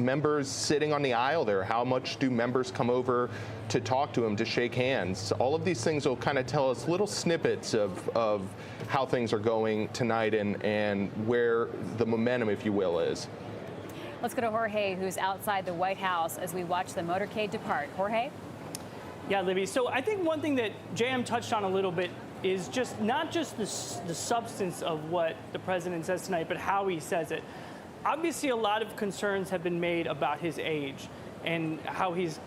members sitting on the aisle there? How much do members come over to talk to him, to shake hands? All of these things will kind of tell us little snippets of how things are going tonight and where the momentum, if you will, is. Let's go to Jorge, who's outside the White House as we watch the motorcade depart. Jorge? Yeah, Libby. So I think one thing that JM touched on a little bit is just not just the substance of what the president says tonight, but how he says it. Obviously, a lot of concerns have been made about his age and how he's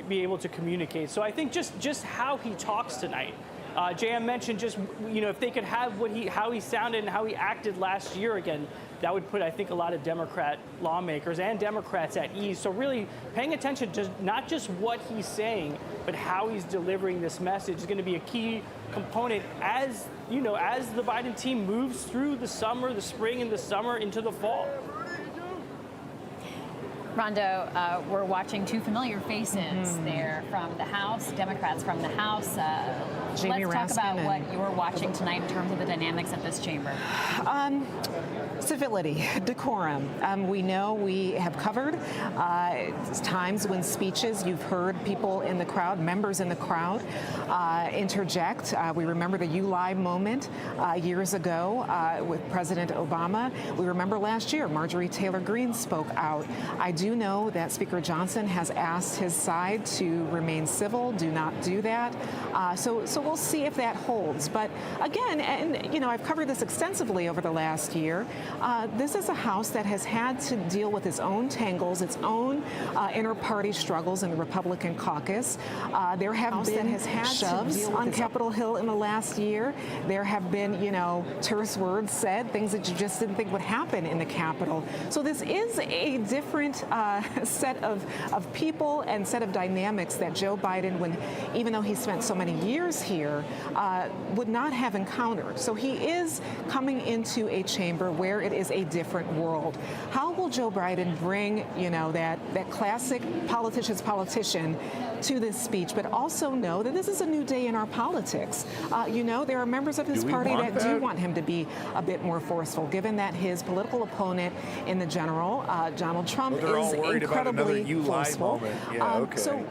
be able to communicate. So I think just how he talks tonight. JM mentioned just, if they could have how he sounded and how he acted last year again, that would put, I think, a lot of Democrat lawmakers and Democrats at ease. So really paying attention to not just what he's saying, but how he's delivering this message is going to be a key component as the Biden team moves through the summer, the spring and the summer into the fall. Rondo, we're watching two familiar faces there from the House, Democrats from the House. Jamie let's talk Raskin about what you're watching tonight in terms of the dynamics of this chamber. Civility, decorum. We know we have covered times when speeches, you've heard people in the crowd, members in the crowd, interject. We remember the You Lie moment years ago with President Obama. We remember last year, Marjorie Taylor Greene spoke out. I do know that Speaker Johnson has asked his side to remain civil, do not do that. So we'll see if that holds. But again, and I've covered this extensively over the last year. This is a House that has had to deal with its own tangles, its own inter-party struggles in the Republican caucus. There have been shoves on Capitol Hill in the last year. There have been, terse words said, things that you just didn't think would happen in the Capitol. So this is a different set of people and set of dynamics that Joe Biden, even though he spent so many years here, would not have encountered. So he is coming into a chamber where it is a different world. How will Joe Biden bring, that classic politician to this speech, but also know that this is a new day in our politics? There are members of his party that do want him to be a bit more forceful, given that his political opponent in the general, Donald Trump, is incredibly forceful.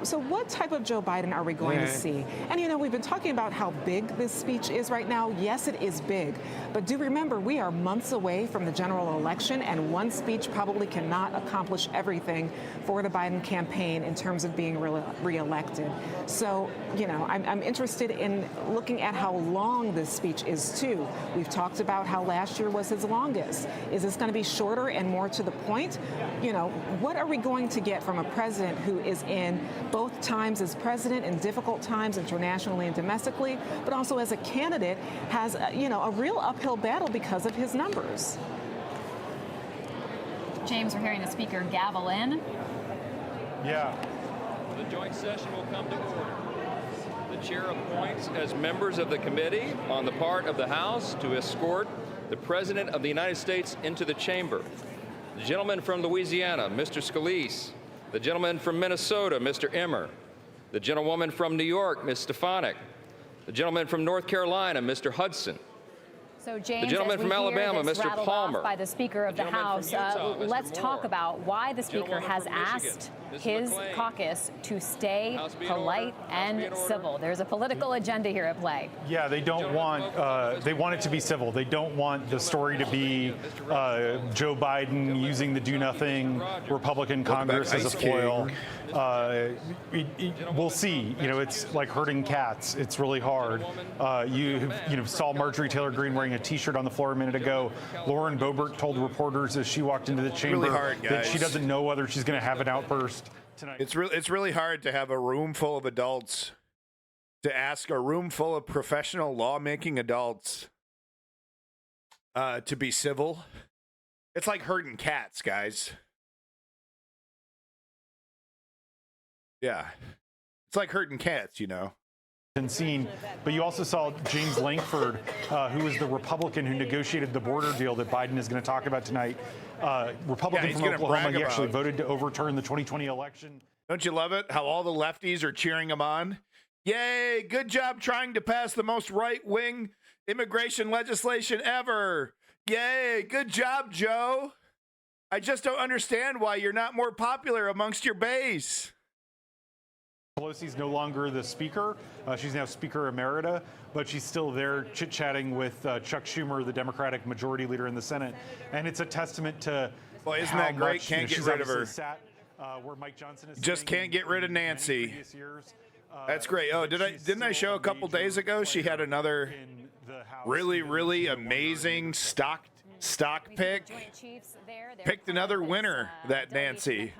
So what type of Joe Biden are we going to see? And we've been talking about how big this speech is right now. Yes, it is big, but do remember we are months away from the general election, and one speech probably cannot accomplish everything for the Biden campaign in terms of being reelected. So, I'm interested in looking at how long this speech is too. We've talked about how last year was his longest. Is this going to be shorter and more to the point? What are we going to get from a president who is in both times as president in difficult times internationally and domestically, but also as a candidate has, a real uphill battle because of his numbers? James, we're hearing the speaker gavel in. Yeah. The joint session will come to order. The chair appoints as members of the committee on the part of the House to escort the President of the United States into the chamber. The gentleman from Louisiana, Mr. Scalise. The gentleman from Minnesota, Mr. Emmer. The gentlewoman from New York, Ms. Stefanik. The gentleman from North Carolina, Mr. Hudson. So, James, the gentleman from Alabama, Mr. Palmer. By the Speaker of the House, let's talk about why the Speaker has asked his caucus to stay polite and civil. There's a political agenda here at play. Yeah, they don't want, they want it to be civil. They don't want the story to be Joe Biden using the do-nothing Republican Congress as a foil. We'll see. It's like herding cats. It's really hard. You saw Marjorie Taylor Greene wearing a T-shirt on the floor a minute ago. Lauren Boebert told reporters as she walked into the chamber that she doesn't know whether she's going to have an outburst tonight. It's really hard to have a room full of adults, to ask a room full of professional lawmaking adults to be civil. It's like herding cats, guys. Yeah. It's like herding cats, Seen, but you also saw James Lankford, who is the Republican who negotiated the border deal that Biden is going to talk about tonight. Republican from Oklahoma, he actually voted to overturn the 2020 election. Don't you love it? How all the lefties are cheering him on? Yay, good job trying to pass the most right-wing immigration legislation ever. Yay, good job, Joe. I just don't understand why you're not more popular amongst your base. Pelosi's no longer the speaker. She's now Speaker Emerita, but she's still there chit-chatting with Chuck Schumer, the Democratic Majority Leader in the Senate. And it's a testament to Well, isn't how that great? much, Can't get she's rid of her. obviously Sat, where Mike Johnson is Just sitting can't get rid of in many Nancy. previous years. That's great. Oh, didn't I show a couple days ago she had another In the House, really, even really though she's no longer amazing stock pick? Picked another winner, that Nancy.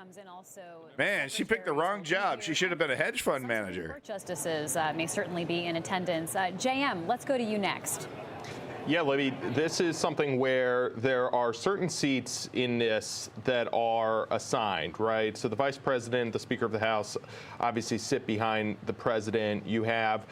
Man, she picked the wrong job. She should have been a hedge fund manager. Court justices may certainly be in attendance. JM, let's go to you next. Yeah, Libby, this is something where there are certain seats in this that are assigned, right? So the vice president, the Speaker of the House, obviously sit behind the president. You have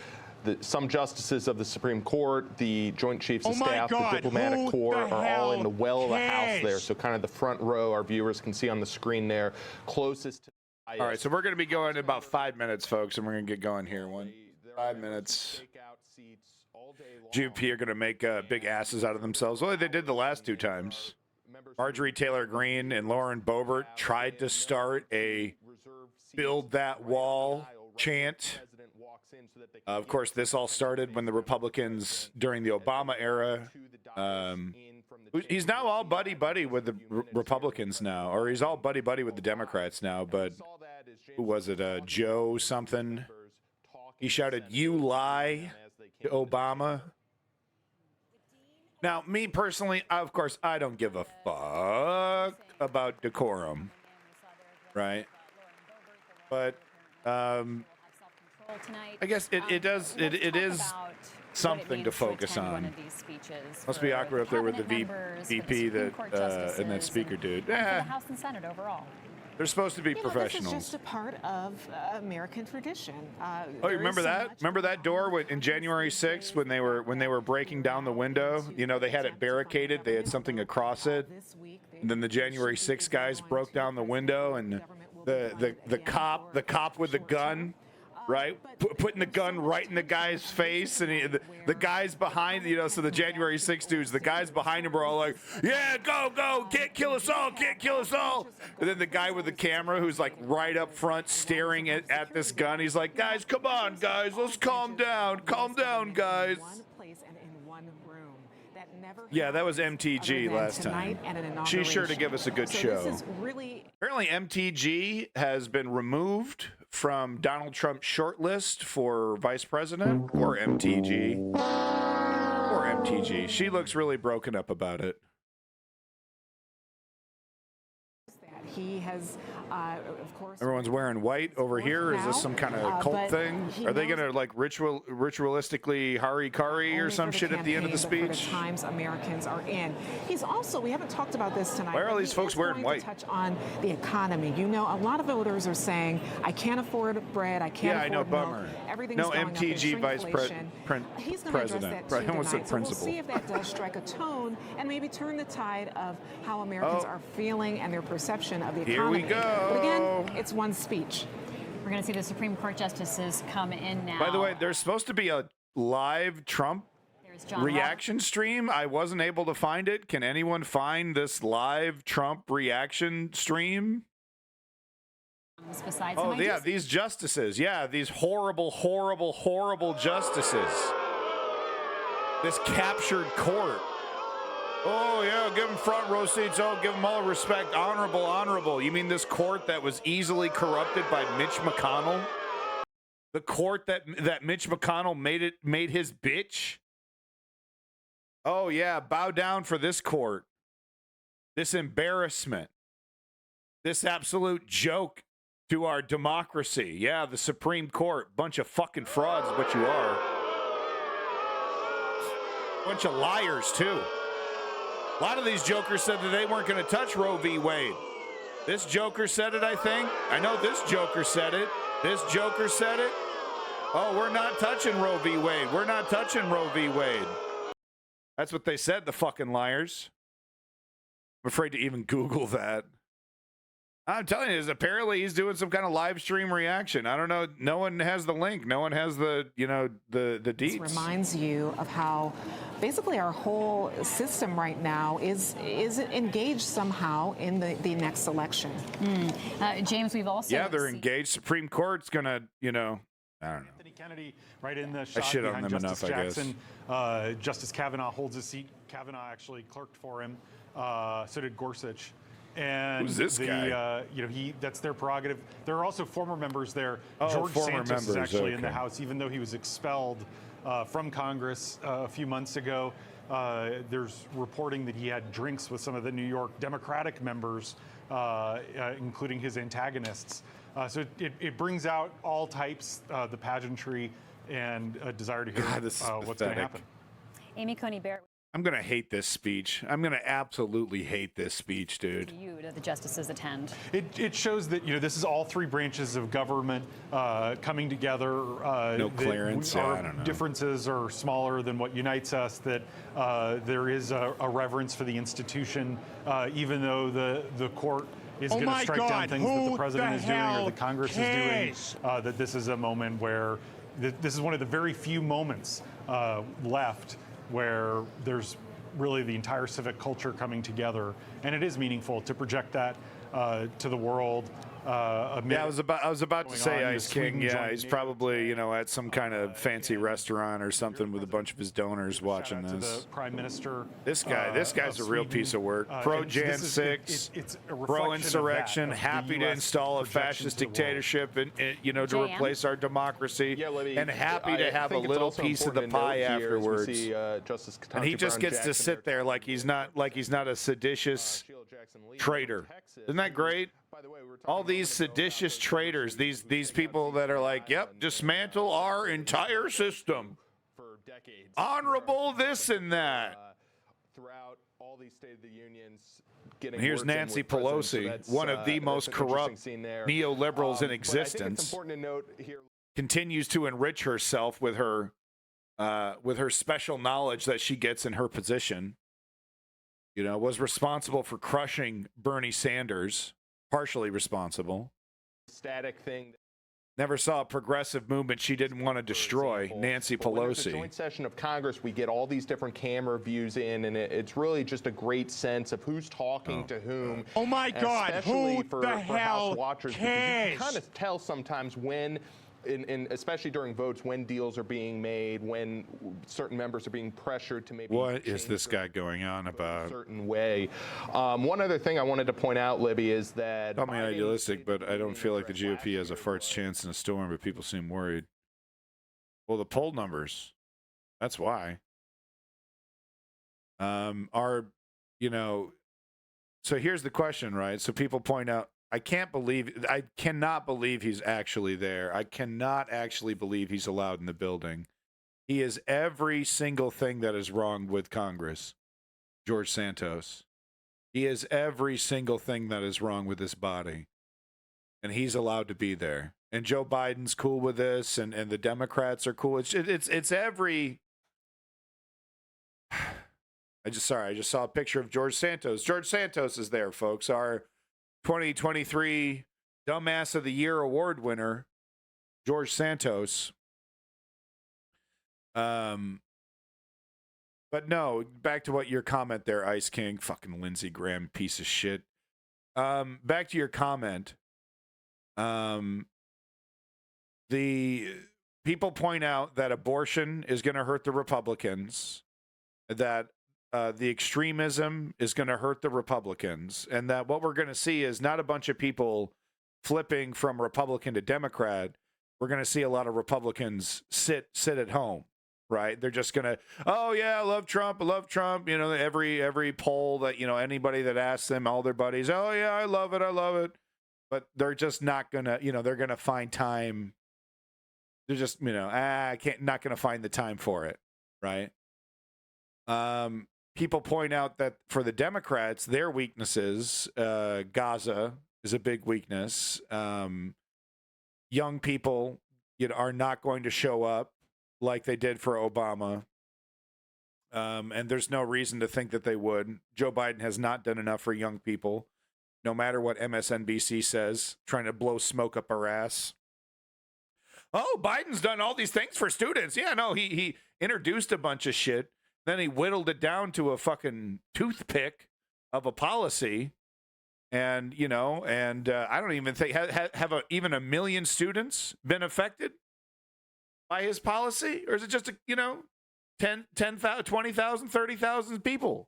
some justices of the Supreme Court, the Joint Chiefs of Staff, the Diplomatic Corps are all in the well of the House there. So kind of the front row, our viewers can see on the screen there, closest to the All right, so we're going to be going in about 5 minutes, folks, and we're going to get going here. 5 minutes. GOP are going to make big asses out of themselves. Well, they did the last 2 times. Marjorie Taylor Greene and Lauren Boebert tried to start a build that wall chant. Of course, this all started when the Republicans, during the Obama era, he's now all buddy-buddy with the Republicans now, or he's all buddy-buddy with the Democrats now, but who was it, Joe something? He shouted, "You lie," to Obama. Now, me personally, of course, I don't give a fuck about decorum, right? But I guess it is something to focus on. Must be awkward up there with the VP and that speaker dude. For the House and Senate overall. They're supposed to be professionals. This is just a part of American tradition. Oh, you remember that? Remember that door in January 6th when they were breaking down the window? You know, they had it barricaded. They had something across it. And then the January 6th guys broke down the window, and the cop with the gun, right, putting the gun right in the guy's face, and the guys behind, you know, so the January 6th dudes, the guys behind him were all like, "Yeah, go, can't kill us all, can't kill us all." And then the guy with the camera, who's like right up front staring at this gun, he's like, "Guys, come on, guys, let's calm down, guys." Yeah, that was MTG last time. She's sure to give us a good show. Apparently, MTG has been removed from Donald Trump's shortlist for vice president. Or MTG. She looks really broken up about it. He has, of course. Everyone's wearing white over here. Is this some kind of cult thing? Are they going to like ritualistically Hari-Kari or some shit at the end of the speech? For the times Americans are in. He's also, we haven't talked about this tonight. Why are all these folks wearing white? Touch on the economy. You know, a lot of voters are saying, "I can't afford bread. I can't afford milk. Bummer. Everything's no going MTG up. vice He's going to address that Right, I too almost tonight. said So we'll principal. see if that does strike a tone and maybe turn the tide of how Americans are feeling and their perception of the Here economy. we go. But again, it's one speech. We're going to see the Supreme Court justices come in now. By the way, there's supposed to be a live Trump reaction stream. I wasn't able to find it. Can anyone find this live Trump reaction stream? Besides oh, yeah, these justices. Yeah, these horrible, horrible, horrible justices. This captured court. Oh, yeah, give them front row seats. Oh, give them all respect. Honorable, honorable. You mean this court that was easily corrupted by Mitch McConnell? The court that Mitch McConnell made his bitch? Oh, yeah, bow down for this court. This embarrassment. This absolute joke to our democracy. Yeah, the Supreme Court. Bunch of fucking frauds is what you are. Bunch of liars, too. A lot of these jokers said that they weren't going to touch Roe v. Wade. This joker said it, I think. I know this joker said it. This joker said it. Oh, we're not touching Roe v. Wade. We're not touching Roe v. Wade. That's what they said, the fucking liars. I'm afraid to even Google that. I'm telling you, apparently he's doing some kind of live stream reaction. I don't know. No one has the link. No one has the the deets. This reminds you of how basically our whole system right now is engaged somehow in the next election. James, we've also they're engaged. Supreme Court's gonna, I don't know. Anthony Kennedy, right in the shot shit on behind them Justice enough, I guess. Jackson. Justice Kavanaugh holds his seat. Kavanaugh actually clerked for him. So did Gorsuch. And who's this guy? That's their prerogative. There are also former members there. Oh, George former Santos members, is actually in the okay. House, even though he was expelled from Congress a few months ago. There's reporting that he had drinks with some of the New York Democratic members, including his antagonists. So it brings out all types, the pageantry, and a desire to hear this is what's going to happen. Amy Coney Barrett. I'm gonna hate this speech. I'm gonna absolutely hate this speech, dude. You to the justices attend. It shows that this is all three branches of government coming together. No clearance. Our I don't know. differences are smaller than what unites us. That there is a reverence for the institution, even though the court is going to strike down things that the president is doing or the Congress is doing. That this is a moment where this is one of the very few moments left where there's really the entire civic culture coming together, and it is meaningful to project that to the world. I was about to say Ice King. Sweden Yeah, joined he's NATO probably at some kind of fancy restaurant or something with a bunch of his donors watching Shout out to this. the Prime Minister. This guy's a real Sweden. piece of work. And Pro this Jan is- 6, it's a reflection pro of insurrection, that, of happy the to US install a projection fascist to the world. dictatorship and to JM? replace our democracy, Yeah, Libby, and happy to I have a think it's little also piece of the important to pie note here as we afterwards. see, Justice And he Ketanji just Brown gets to Jackson sit there like he's not a seditious Sheila Jackson Lee from traitor. Texas. Isn't that great? By the way, we were talking All a these moment ago about seditious those traitors, these people that are like, yep, dismantle our entire system. for decades. Honorable this and that. Throughout all these State of the Unions, getting Here's worked in Nancy with presidents, so Pelosi, that's, one of the that's most an interesting corrupt scene there. neoliberals in But I think it's existence, important to note here. continues to enrich herself with her special knowledge that she gets in her position. Was responsible for crushing Bernie Sanders, partially responsible. Static thing. Never saw a progressive movement she didn't want to destroy, Nancy But when it's a Pelosi. joint session of Congress, we get all these different camera views in, and it's really just a great sense of who's talking to whom. Oh my God! Especially Who for the House hell watchers, because cares? you can kind of tell sometimes when. Especially during votes, when deals are being made, when certain members are being pressured to maybe. What is change this their guy going on a about? certain way. One other thing I wanted to point out, Libby, is that. Call me Biden idealistic, but I don't feel like the last GOP has a year fart's was- chance in a storm, but people seem worried. Well, the poll numbers, that's why. So here's the question, right? So people point out, I cannot believe he's actually there. I cannot actually believe he's allowed in the building. He is every single thing that is wrong with Congress, George Santos. He is every single thing that is wrong with this body. And he's allowed to be there. And Joe Biden's cool with this, and the Democrats are cool. It's every. I just saw a picture of George Santos. George Santos is there, folks. Our 2023 Dumbass of the Year award winner, George Santos. But no, back to what your comment there, Ice King, fucking Lindsey Graham piece of shit. Back to your comment. The people point out that abortion is going to hurt the Republicans, that the extremism is going to hurt the Republicans, and that what we're going to see is not a bunch of people flipping from Republican to Democrat. We're going to see a lot of Republicans sit at home, right? They're just going to, oh yeah, I love Trump. Every poll that, anybody that asks them, all their buddies, oh yeah, I love it. But they're just not going to, they're going to find time. They're just, not going to find the time for it, right? People point out that for the Democrats, their weaknesses, Gaza is a big weakness. Young people, are not going to show up like they did for Obama. And there's no reason to think that they would. Joe Biden has not done enough for young people. no matter what MSNBC says, trying to blow smoke up our ass. Oh, Biden's done all these things for students. Yeah, no, he introduced a bunch of shit. Then he whittled it down to a fucking toothpick of a policy. And, you know, I don't even think, have even 1 million students been affected by his policy? Or is it just, 10,000, 20,000, 30,000 people?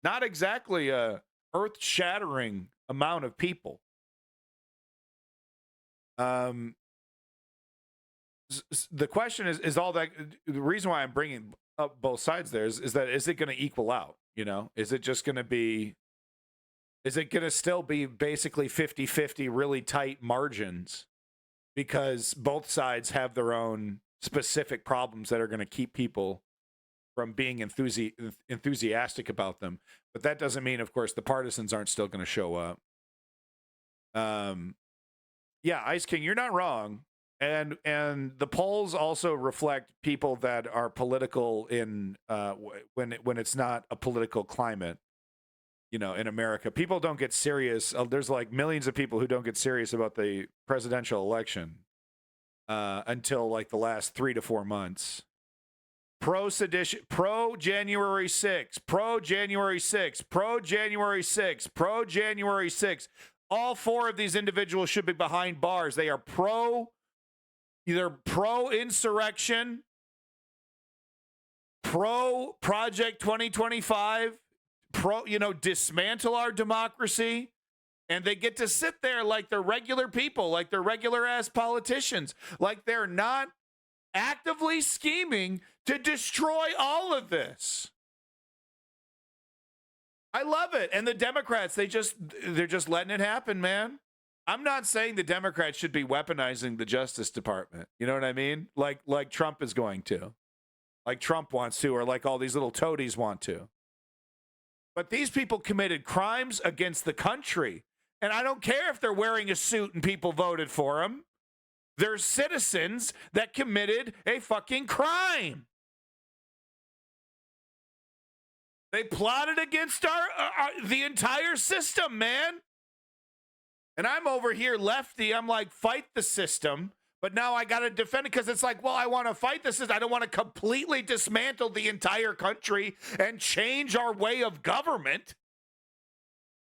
Not exactly a earth-shattering amount of people. The question is all that, the reason why I'm bringing up both sides there is that, is it going to equal out? You know, is it just going to be, is it going to still be basically 50-50 really tight margins because both sides have their own specific problems that are going to keep people from being enthusiastic about them? But that doesn't mean, of course, the partisans aren't still going to show up. Yeah, Ice King, you're not wrong. And the polls also reflect people that are political in when it's not a political climate. You know, in America, people don't get serious. There's like millions of people who don't get serious about the presidential election until like the last 3 to 4 months. Pro-sedition, pro-January 6th, pro-January 6th, pro-January 6th, pro-January 6th. All 4 of these individuals should be behind bars. They are either pro-insurrection, pro-Project 2025, dismantle our democracy, and they get to sit there like they're regular people, like they're regular-ass politicians, like they're not actively scheming to destroy all of this. I love it. And the Democrats, they're just letting it happen, man. I'm not saying the Democrats should be weaponizing the Justice Department. You know what I mean? Like Trump is going to. Like Trump wants to, or like all these little toadies want to. But these people committed crimes against the country. And I don't care if they're wearing a suit and people voted for them. They're citizens that committed a fucking crime. They plotted against the entire system, man. And I'm over here lefty. I'm like, fight the system. But now I got to defend it because it's like, well, I want to fight the system. I don't want to completely dismantle the entire country and change our way of government.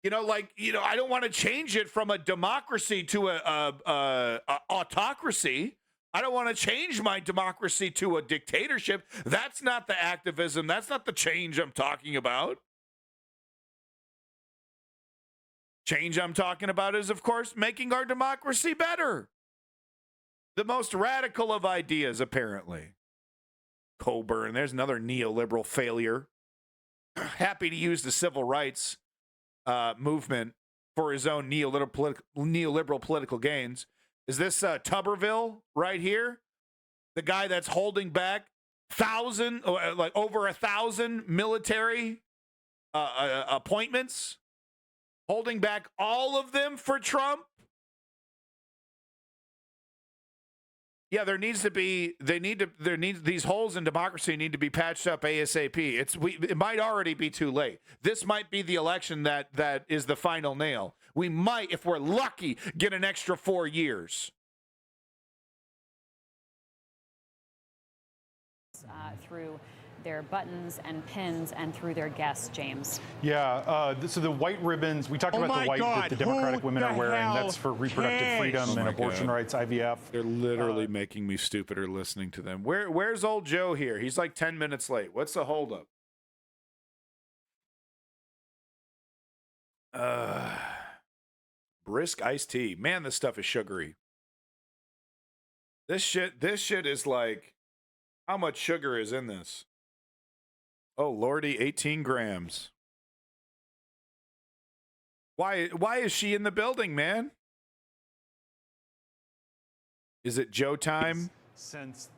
I don't want to change it from a democracy to a autocracy. I don't want to change my democracy to a dictatorship. That's not the activism. That's not the change I'm talking about. Change I'm talking about is, of course, making our democracy better. The most radical of ideas, apparently. Coburn, there's another neoliberal failure. Happy to use the civil rights movement for his own neoliberal political gains. Is this Tuberville right here? The guy that's holding back over 1,000 military appointments? Holding back all of them for Trump? Yeah, these holes in democracy need to be patched up ASAP. It might already be too late. This might be the election that is the final nail. We might, if we're lucky, get an extra 4 years. Through their buttons and pins and through their guests, James. Yeah, so the white ribbons, we talked about the white that the Democratic women are wearing. That's for reproductive freedom and abortion rights, IVF. They're literally making me stupider listening to them. Where's old Joe here? He's like 10 minutes late. What's the holdup? Brisk iced tea. Man, this stuff is sugary. This shit is like, how much sugar is in this? Oh, Lordy, 18 grams. Why is she in the building, man? Is it Joe time?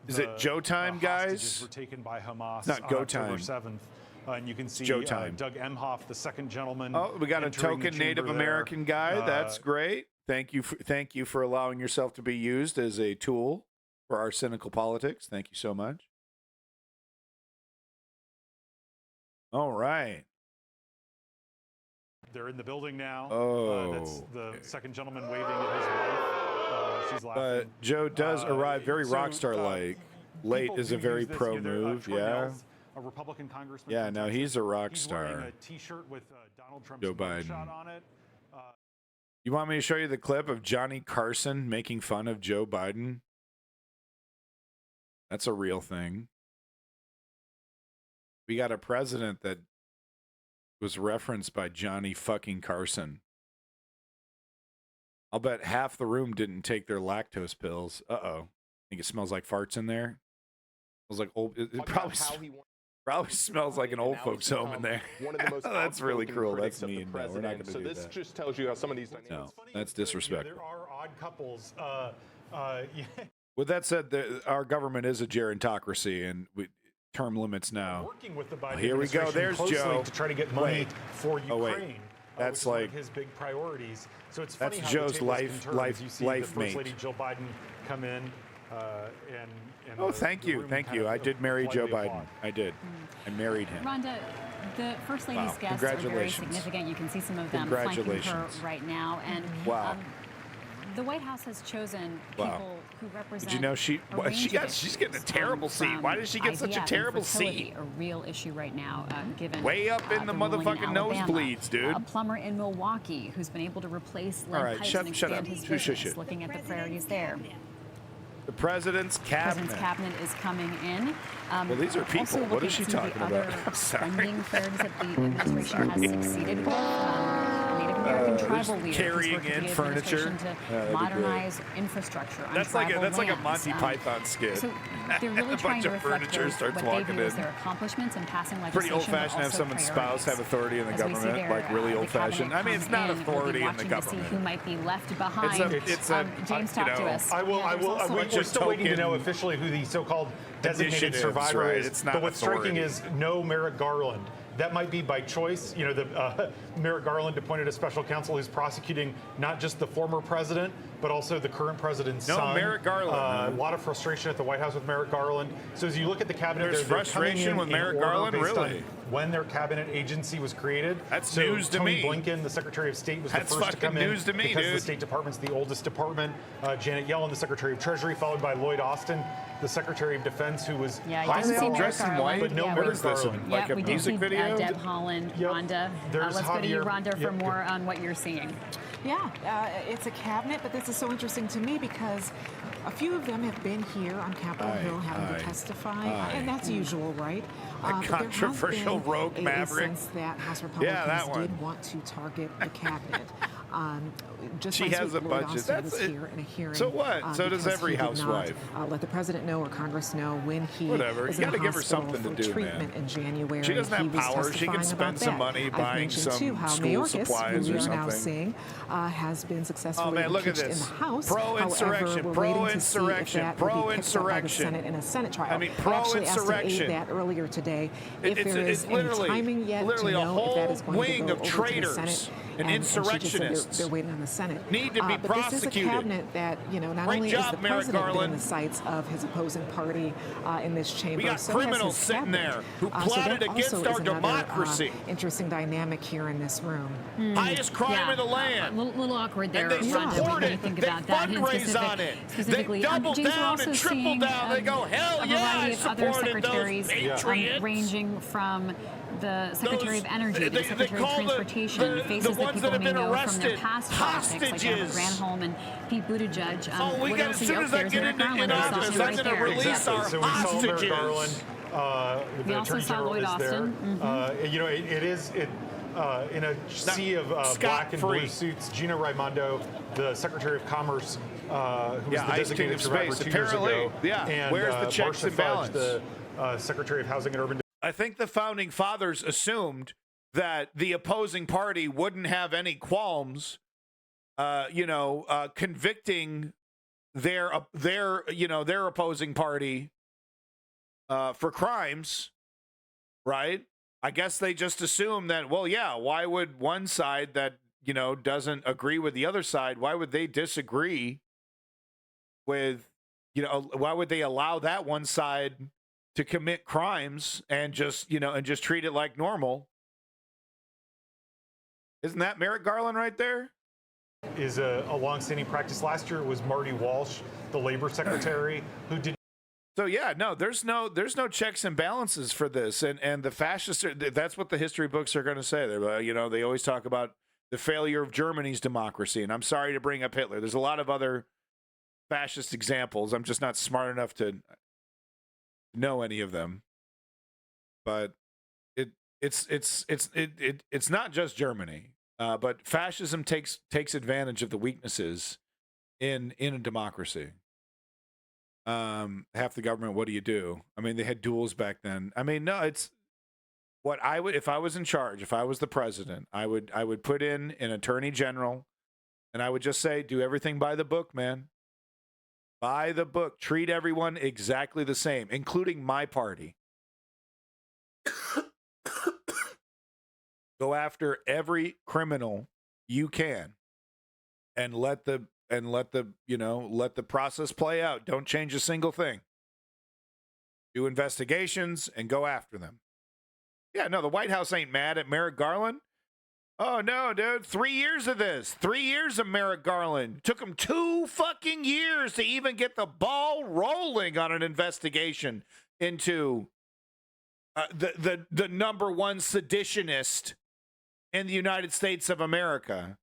Is it Joe time, guys? Were taken by Hamas not go time. October 7th. And you can see Joe time. Doug Emhoff, the second gentleman. Oh, we got a token Native American guy. That's great. Thank you for allowing yourself to be used as a tool for our cynical politics. Thank you so much. All right. They're in the building now. Oh, that's the second gentleman waving at his wife. She's laughing. But Joe does arrive very so, rock star like. Late people is a do very use this, pro either, move. Troy Yeah. Nehls, a Republican congressman. Yeah, from no, Texas. he's a rock He's star. wearing a T-shirt with Donald Trump's Joe Biden. mugshot on it. You want me to show you the clip of Johnny Carson making fun of Joe Biden? That's a real thing. We got a president that was referenced by Johnny fucking Carson. I'll bet half the room didn't take their lactose pills. Uh-oh. Think it smells like farts in there? It smells like old. It probably smells like an old folks home in there. One of the most That's really outspoken cruel. critics That's of the mean. No, we're not going president. to So do this that. just tells you how some of these dynamics. No, that's disrespectful. There are odd couples. Yeah. With that said, our government is a gerontocracy, and term limits now. Working with the Biden Here we go. administration There's closely Joe. to try to get money Wait. for Ukraine. Oh, wait. That's which is one like of his big priorities. So it's funny that's how Joe's the tables life- can turn life- as you see life the First mate. Lady Jill Biden come in. And Oh, thank the you. room Thank kind you. of I did marry Joe politely Biden. applaud. I did. I married him. Rhonda, the First Lady's Wow. guests are very Congratulations. significant. You can see some of them flanking her Congratulations. right now. And Wow. the White House has chosen Wow. people who represent. Did you know a range of she's issues, getting a terrible seat? from Why does she get such a IVF, terrible infertility, seat? A real issue right now, given Way up in the ruling in motherfucking Alabama. nosebleeds, dude. A plumber in Milwaukee who's been able to replace lead All right, pipes shut and up. expand his Shush, shush, business. shush. Looking at the priorities there. The president's cabinet. President's cabinet is coming in. Well, these are people. Also What looking is she at some of talking the about? other I'm sorry. spending priorities that the administration has succeeded with. Native American tribal just leaders carrying working in with the furniture. administration Yeah, that'd to be modernize infrastructure on That's like tribal that's like a lands. Monty Python skit. So they're really A trying bunch to of reflect furniture starts what they walking view as in. their accomplishments and passing Pretty legislation. old-fashioned to have but also someone's spouse have priorities. authority in the As we see government, there, like really the old-fashioned. cabinet I mean, it's come not in. We'll be authority in the watching to see government. who might be left behind. It's a James, you talk to know, us. I will. Yeah, I there's will. also- We're still waiting to know token officially who the so-called designated initiatives, survivor right? is. It's not but what's striking authority. is no Merrick Garland. That might be by choice. You know, the Merrick Garland appointed a special counsel who's prosecuting not just the former president, but also the current president's No, son. Merrick Garland. A lot of frustration at the White House with Merrick Garland. So as you look at the cabinet, There's they're coming frustration in with in Merrick order Garland? based on Really? when their cabinet agency was created. That's so news to Tony me. Blinken, the Secretary of State, was That's the first to fucking come in news to me, because the dude. State Department's the oldest department. Janet Yellen, the Secretary of Treasury, followed by Lloyd Austin, the Secretary of Defense, who was Yeah, you Why didn't is it see all Merrick dressed in Garland. white? But no yeah, Merrick What is this? Garland. Like yeah, a we music did see, video? Deb Holland, Yep. Rhonda. There's Let's go to you, Javier. Rhonda, for Yep. more on what you're seeing. Yeah, it's a cabinet, but this is so interesting to me because a few of them have been here on Capitol Hill having to testify, and that's usual, right? But there has controversial been rogue a maverick. sense that House Yeah, Republicans that one. did want to target the cabinet. Just She last has week, a Lloyd budget. Austin That's was it. here in a hearing. So what? So does because every he did housewife. Not, let the president know or Congress know when he Whatever. was You in the gotta give her hospital something to for do, treatment man. in January. She doesn't have He was power. She can testifying spend about some that. money I've buying mentioned, some too, how school Mayorkas, supplies who we or are now something. seeing, has been successfully Oh, man, look at impeached this. in the House. Pro-insurrection, However, we're waiting to see if pro-insurrection, that will be picked up by the pro-insurrection. Senate in a Senate trial. I mean, actually asked to pro-insurrection. aid that earlier today. If It's- there it's is any literally- timing yet literally to a know if that whole is going wing to go of over traitors to the Senate. and she just said insurrectionists they're waiting on the Senate. need to be But this is a prosecuted. cabinet that, you know, not Great only job, is the Merrick president been in Garland. the sights of his opposing party in this chamber. We got so has criminals his sitting cabinet. there who So plotted that against also our is another, democracy. interesting dynamic here in this room. Highest crime in the land. A little awkward there. And they Rhonda, support what do you it. think They about that? And fundraise on it. Specifically, They double James, we're down also and triple seeing, down. They go, hell a yeah, variety I of other supported those secretaries, patriots. ranging from the Secretary of Energy, they the Secretary of call Transportation, the faces that ones people that have may been know from arrested their past politics, like Amber hostages. Granholm and Pete Buttigieg. Oh, we what got else as is soon up as I there? get Merrick into Garland in is office, also I'm right going to there. release Exactly. our So we saw Merrick hostages. Garland, We the also Attorney saw General Lloyd is Austin. there. You know, it is in a sea of black and Scot-free. blue suits. Gina Raimondo, the Secretary of Commerce, who was the Ice King designated of survivor space. 2 years ago. Apparently, yeah. And, Where's the checks Marcia and Fudge, balance? the Secretary of Housing and Urban I think the founding fathers assumed that the opposing party wouldn't have any qualms, convicting their opposing party for crimes, right? I guess they just assume that, well, yeah, why would one side that, doesn't agree with the other side, why would they disagree with, why would they allow that one side to commit crimes and just treat it like normal? Isn't that Merrick Garland right there? Is a longstanding practice. Last year it was Marty Walsh, the labor secretary, who did. So yeah, no, there's no checks and balances for this, and the fascists that's what the history books are going to say. They're they always talk about the failure of Germany's democracy, and I'm sorry to bring up Hitler. There's a lot of other fascist examples. I'm just not smart enough to know any of them. But it's not just Germany, but fascism takes advantage of the weaknesses in a democracy. Half the government, what do you do? I mean, they had duels back then. I mean, no, it's what I would, if I was in charge, if I was the president, I would put in an attorney general, and I would just say, do everything by the book, man. By the book. Treat everyone exactly the same, including my party. Go after every criminal you can, and let the process play out. Don't change a single thing. Do investigations and go after them. Yeah, no, the White House ain't mad at Merrick Garland. Oh, no, dude. 3 years of this. 3 years of Merrick Garland. Took him 2 fucking years to even get the ball rolling on an investigation into the number one seditionist in the United States of America.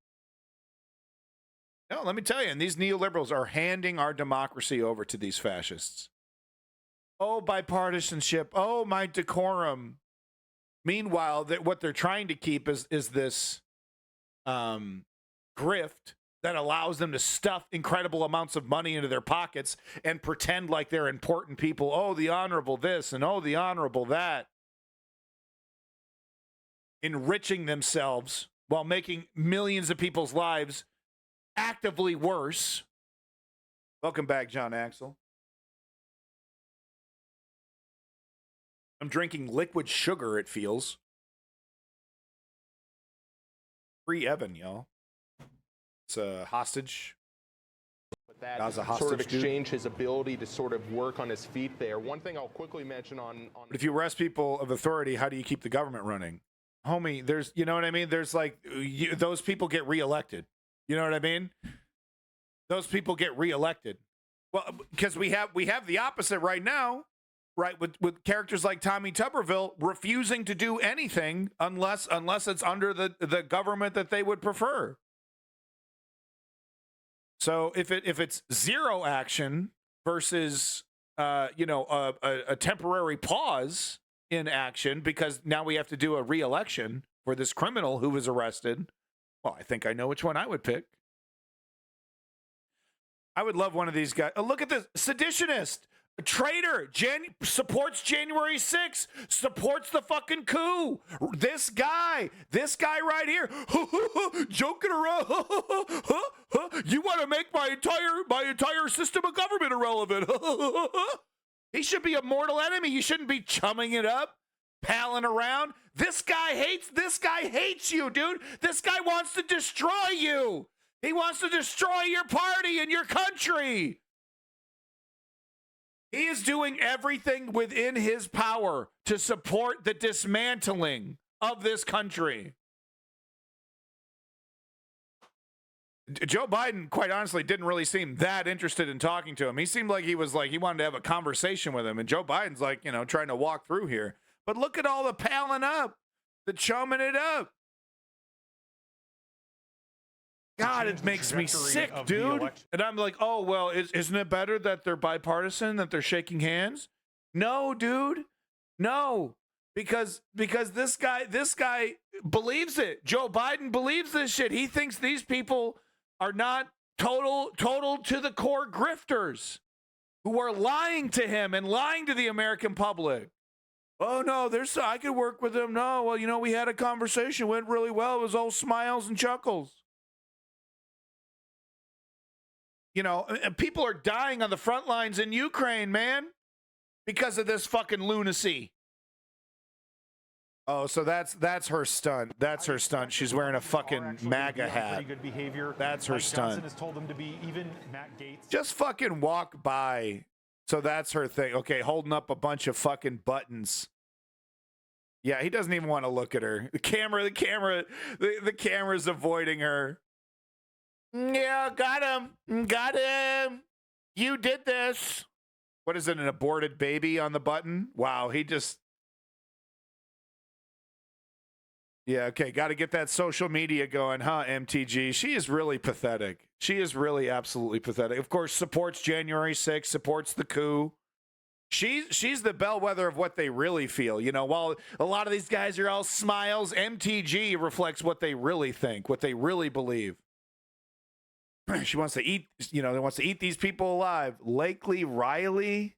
No, let me tell you, and these neoliberals are handing our democracy over to these fascists. Oh, bipartisanship. Oh, my decorum. Meanwhile, what they're trying to keep is this grift that allows them to stuff incredible amounts of money into their pockets and pretend like they're important people. Oh, the honorable this and oh, the honorable that. Enriching themselves while making millions of people's lives actively worse. Welcome back, John Axel. I'm drinking liquid sugar, it feels. Free Evan, y'all. It's a hostage. But that was a sort of hostage, dude. exchange his ability to sort of work on his feet there. One thing I'll quickly mention on But if you arrest people of authority, how do you keep the government running? Homie, there's, you know what I mean? There's like, those people get reelected. You know what I mean? Those people get reelected. Well, because we have the opposite right now, right? With characters like Tommy Tuberville refusing to do anything unless it's under the government that they would prefer. So if it's zero action versus a temporary pause in action because now we have to do a re-election for this criminal who was arrested, well, I think I know which one I would pick. I would love one of these guys. Oh, look at this. Seditionist. A traitor. Supports January 6th. Supports the fucking coup. This guy right here. Joking around. You want to make my entire system of government irrelevant. He should be a mortal enemy. You shouldn't be chumming it up, palling around. This guy hates you, dude. This guy wants to destroy you. He wants to destroy your party and your country. He is doing everything within his power to support the dismantling of this country. Joe Biden, quite honestly, didn't really seem that interested in talking to him. He seemed like he wanted to have a conversation with him. And Joe Biden's like, trying to walk through here. But look at all the palling up, the chumming it up. God, it makes me sick, dude. And I'm like, oh, well, isn't it better that they're bipartisan, that they're shaking hands? No, dude. No. Because this guy believes it. Joe Biden believes this shit. He thinks these people are not total to the core grifters who are lying to him and lying to the American public. Oh, no, I could work with them. No, well, we had a conversation. Went really well. It was all smiles and chuckles. People are dying on the front lines in Ukraine, man, because of this fucking lunacy. Oh, so that's her stunt. That's her stunt. She's wearing a fucking MAGA hat. Pretty good behavior. That's her Mike stunt. Johnson has told them to be, even Matt Gaetz. Just fucking walk by. So that's her thing. Okay, holding up a bunch of fucking buttons. Yeah, he doesn't even want to look at her. The camera's avoiding her. Yeah, got him. You did this. What is it, an aborted baby on the button? Wow, he just... Yeah, okay, got to get that social media going, huh, MTG? She is really pathetic. She is really absolutely pathetic. Of course, supports January 6th, supports the coup. She's the bellwether of what they really feel. You know, while a lot of these guys are all smiles, MTG reflects what they really think, what they really believe. She wants to eat, wants to eat these people alive. Lakely Riley?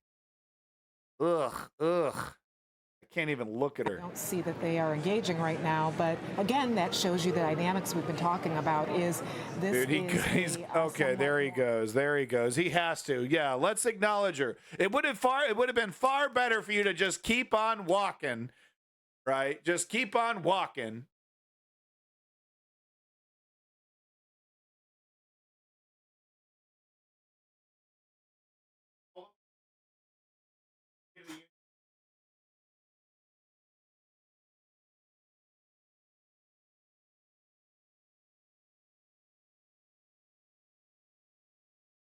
Ugh. I can't even look at her. I don't see that they are engaging right now, but again, that shows you the dynamics we've been talking about. Is this? Dude, he's okay. There he goes. He has to. Yeah, let's acknowledge her. It would have been far better for you to just keep on walking, right? Just keep on walking.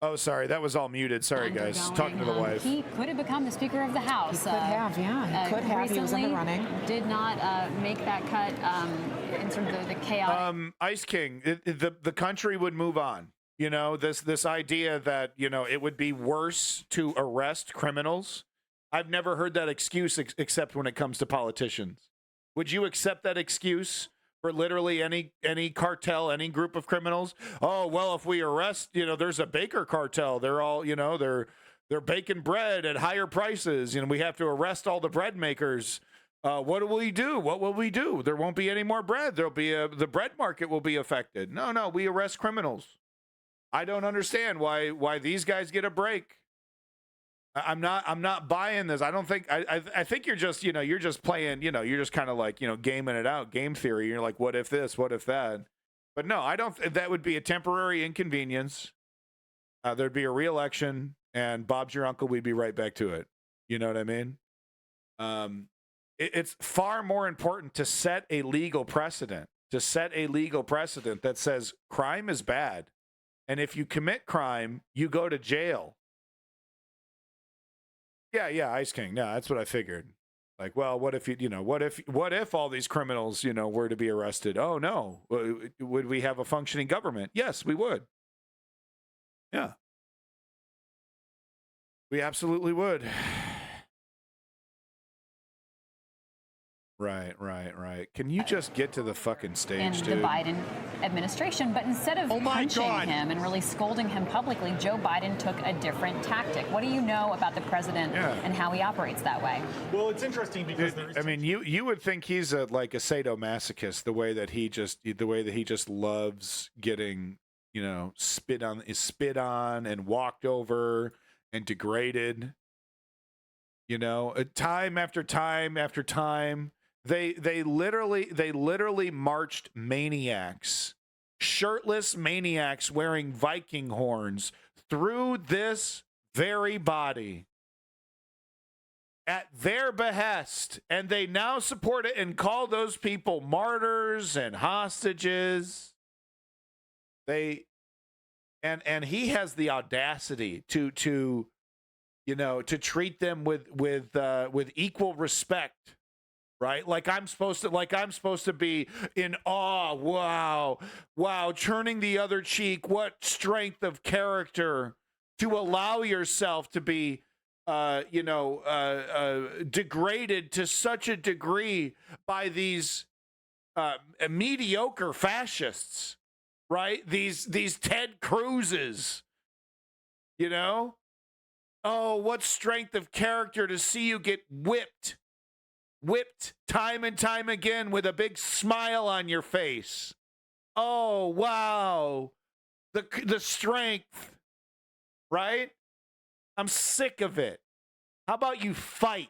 Oh, sorry. That was all muted. Sorry, guys. Talking to the wife. He could have become the Speaker of the House. He could have, yeah. He could have. He was in the running. Did not make that cut in sort of the chaotic. Ice King, the country would move on. You know, this idea that, it would be worse to arrest criminals. I've never heard that excuse except when it comes to politicians. Would you accept that excuse for literally any cartel, any group of criminals? Oh, well, if we arrest, there's a baker cartel. They're all, they're baking bread at higher prices. We have to arrest all the bread makers. What will we do? What will we do? There won't be any more bread. There'll be the bread market will be affected. No, we arrest criminals. I don't understand why these guys get a break. I'm not buying this. I don't think I think you're just you're just playing, you're just kind of like, gaming it out, game theory. You're like, what if this, what if that? But no, I don't. That would be a temporary inconvenience. There'd be a re-election, and Bob's your uncle. We'd be right back to it. You know what I mean? It's far more important to set a legal precedent. That says crime is bad, and if you commit crime, you go to jail. Yeah, Ice King. No, that's what I figured. Like, well, what if what if all these criminals, were to be arrested? Oh no, would we have a functioning government? Yes, we would. Yeah, we absolutely would. Right. Can you just get to the fucking stage, in dude? the Biden administration, but instead of punching him and really scolding him publicly, Joe Biden took a different tactic. What do you know about the president and how he operates that way? Well, it's interesting because you would think he's like a sadomasochist, the way that he just loves getting spit on and walked over and degraded. Time after time after time. They literally marched maniacs, shirtless maniacs wearing Viking horns through this very body at their behest, and they now support it and call those people martyrs and hostages. And he has the audacity to treat them with equal respect. Right? Like I'm supposed to be in awe. Wow. Turning the other cheek. What strength of character to allow yourself to be, degraded to such a degree by these mediocre fascists, right? These Ted Cruzes, Oh, what strength of character to see you get whipped time and time again with a big smile on your face. Oh, wow. The strength, right? I'm sick of it. How about you fight?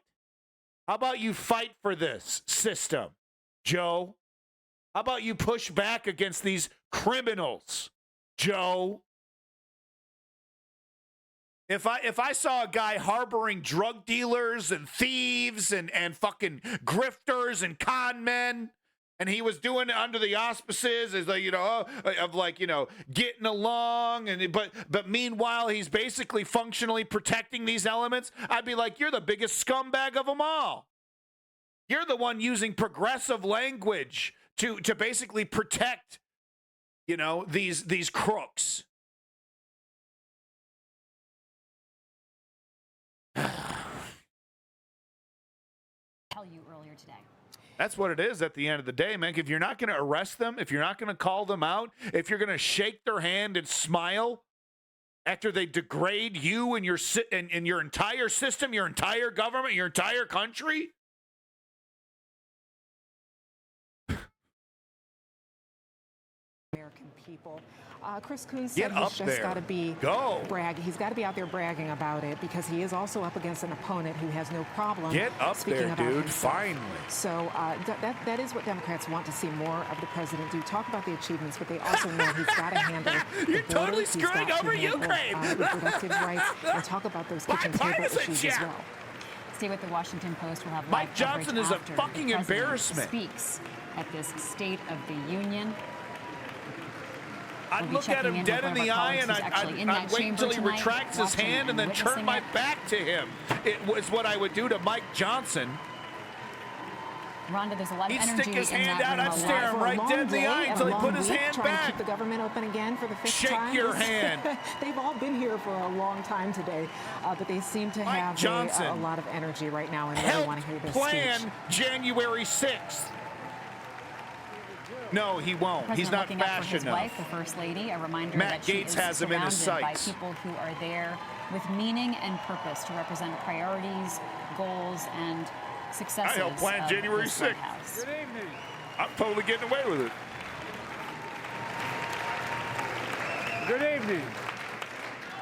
How about you fight for this system, Joe? How about you push back against these criminals, Joe? If I saw a guy harboring drug dealers and thieves and fucking grifters and con men, and he was doing it under the auspices as like, getting along, but meanwhile he's basically functionally protecting these elements, I'd be like, you're the biggest scumbag of them all. You're the one using progressive language to basically protect, these crooks. Tell you earlier today. That's what it is at the end of the day, man. If you're not going to arrest them, if you're not going to call them out, if you're going to shake their hand and smile after they degrade you and your entire system, your entire government, your entire country. American people. Chris Coons Get said up he's just there. got to be Go. He's got to be out there bragging about it because he is also up against an opponent who has no problem Get up speaking there, about dude. himself. Finally. So that is what Democrats want to see more of the president do. Talk about the achievements, but they also know he's got to handle You're the border. totally He's screwing got to over handle, Ukraine. reproductive rights and talk about those kitchen table issues as well. Stay with the Washington Post. We'll have Mike live Johnson coverage is a after fucking the president embarrassment. Speaks at this State of the Union. I'd We'll be look at checking him in dead with in one the of our eye and colleagues who's actually in I'd that wait chamber until he tonight, retracts his watching hand and then turn witnessing my it. back to him. It was what I would do to Mike Johnson. Rhonda, there's a lot of He'd energy stick his in hand that out, room. I'd stare him right dead in the eye until he put his hand trying to back. keep the government open again for the fifth Shake time. your hand. They've all been here for a long time today, but they seem to Mike have Johnson. a lot of energy right now and really Help want to hear this plan speech. January 6th. No, he won't. The He's president not looking up for fast his enough. wife, the First Lady, a reminder Matt that she Gates is has him in his surrounded by sights. people who are there with meaning and purpose to represent priorities, goals, and successes I helped plan of January this White 6th. House. Good evening. I'm totally getting away with it. Good evening.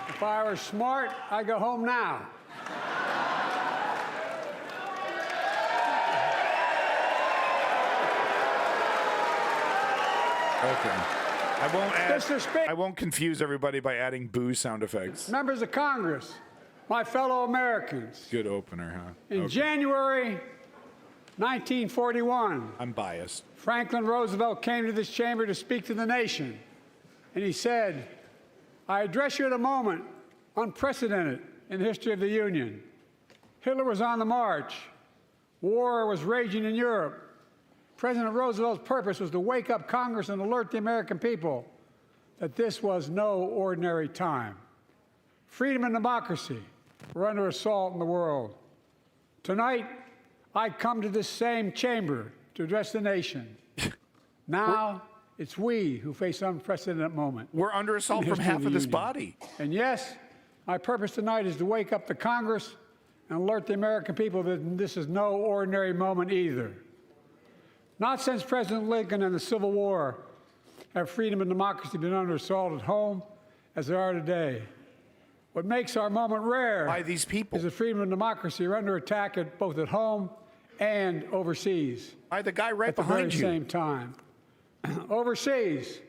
If I were smart, I'd go home now. Okay. Mr. Speaker. I won't confuse everybody by adding boo sound effects. Members of Congress, my fellow Americans, Good opener, huh? in Okay. January 1941, I'm biased. Franklin Roosevelt came to this chamber to speak to the nation, and he said, I address you at a moment unprecedented in the history of the Union. Hitler was on the march. War was raging in Europe. President Roosevelt's purpose was to wake up Congress and alert the American people that this was no ordinary time. Freedom and democracy were under assault in the world. Tonight, I come to this same chamber to address the nation. Now, it's we who face an unprecedented moment. We're under assault in the from history half the of this Union. body. And yes, my purpose tonight is to wake up the Congress and alert the American people that this is no ordinary moment either. Not since President Lincoln and the Civil War have freedom and democracy been under assault at home as they are today. What makes our moment rare By these people. is that freedom and democracy are under attack both at home and overseas By the guy right at the very behind you. same time. Overseas,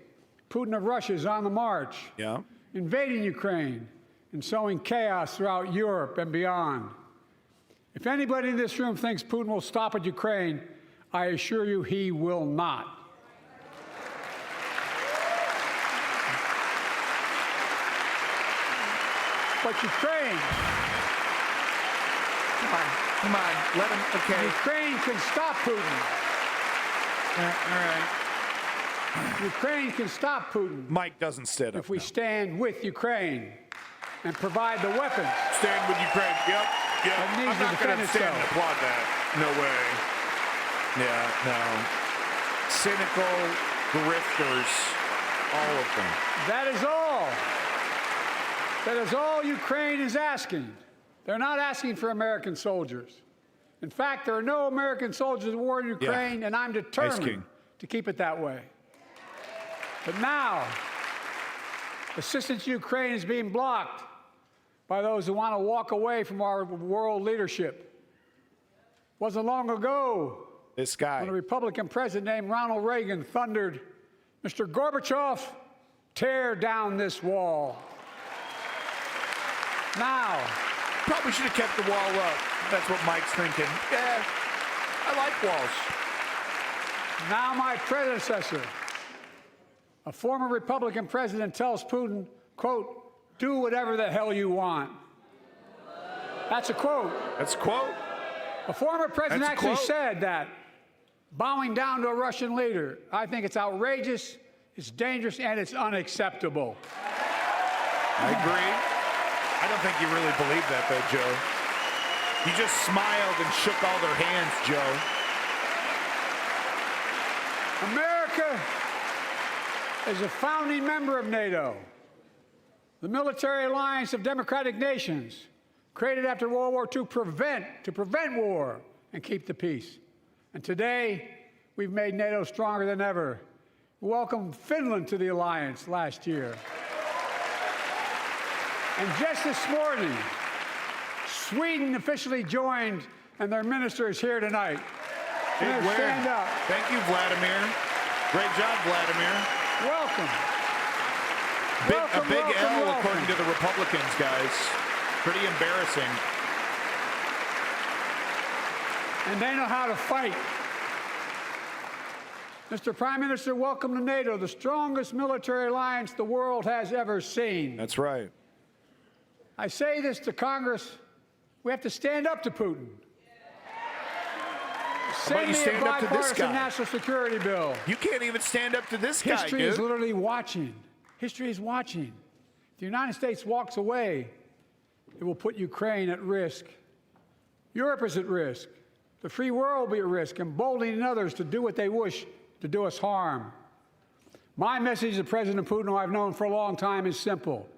Putin of Russia is on the march, Yeah. invading Ukraine and sowing chaos throughout Europe and beyond. If anybody in this room thinks Putin will stop at Ukraine, I assure you he will not. But Ukraine, Come on, let him. Okay. Ukraine can stop Putin. All right. Ukraine can stop Putin Mike doesn't stand up. if we now. stand with Ukraine and provide the weapons. Stand with Ukraine. Yep. Yep. That needs I'm to not going defend to stand and itself. applaud that. No way. Yeah, no. Cynical grifters, all of them. That is all. That is all Ukraine is asking. They're not asking for American soldiers. In fact, there are no American soldiers at war in Ukraine, and I'm King. determined to keep it that way. But now, assistance to Ukraine is being blocked by those who want to walk away from our world leadership. It wasn't long ago This guy. when a Republican president named Ronald Reagan thundered, Mr. Gorbachev, tear down this wall. Now, Probably should have kept the wall up. That's what Mike's thinking. Yeah, I like walls. now my predecessor, a former Republican president, tells Putin, quote, do whatever the hell you want. That's a quote. That's a quote. A former president That's a actually quote. said that, bowing down to a Russian leader. I think it's outrageous, it's dangerous, and it's unacceptable. I agree. I don't think you really believe that, though, Joe. You just smiled and shook all their hands, Joe. America is a founding member of NATO, the military alliance of democratic nations, created after World War II to prevent war and keep the peace. And today, we've made NATO stronger than ever. We welcomed Finland to the alliance last year. And just this morning, Sweden officially joined, and their minister is here tonight. Big Let's win. stand up. Thank you, Vladimir. Great job, Vladimir. Welcome. A Welcome, big welcome, L welcome. according to the Republicans, guys. Pretty embarrassing. And they know how to fight. Mr. Prime Minister, welcome to NATO, the strongest military alliance the world has ever seen. That's right. I say this to Congress, we have to stand up to Putin. about you Send me a stand up to this bipartisan guy? national security bill. You can't even stand up to this guy, History dude. is literally watching. History is watching. If the United States walks away, it will put Ukraine at risk. Europe is at risk. The free world will be at risk, emboldening others to do what they wish to do us harm. My message to President Putin, who I've known for a long time, is simple.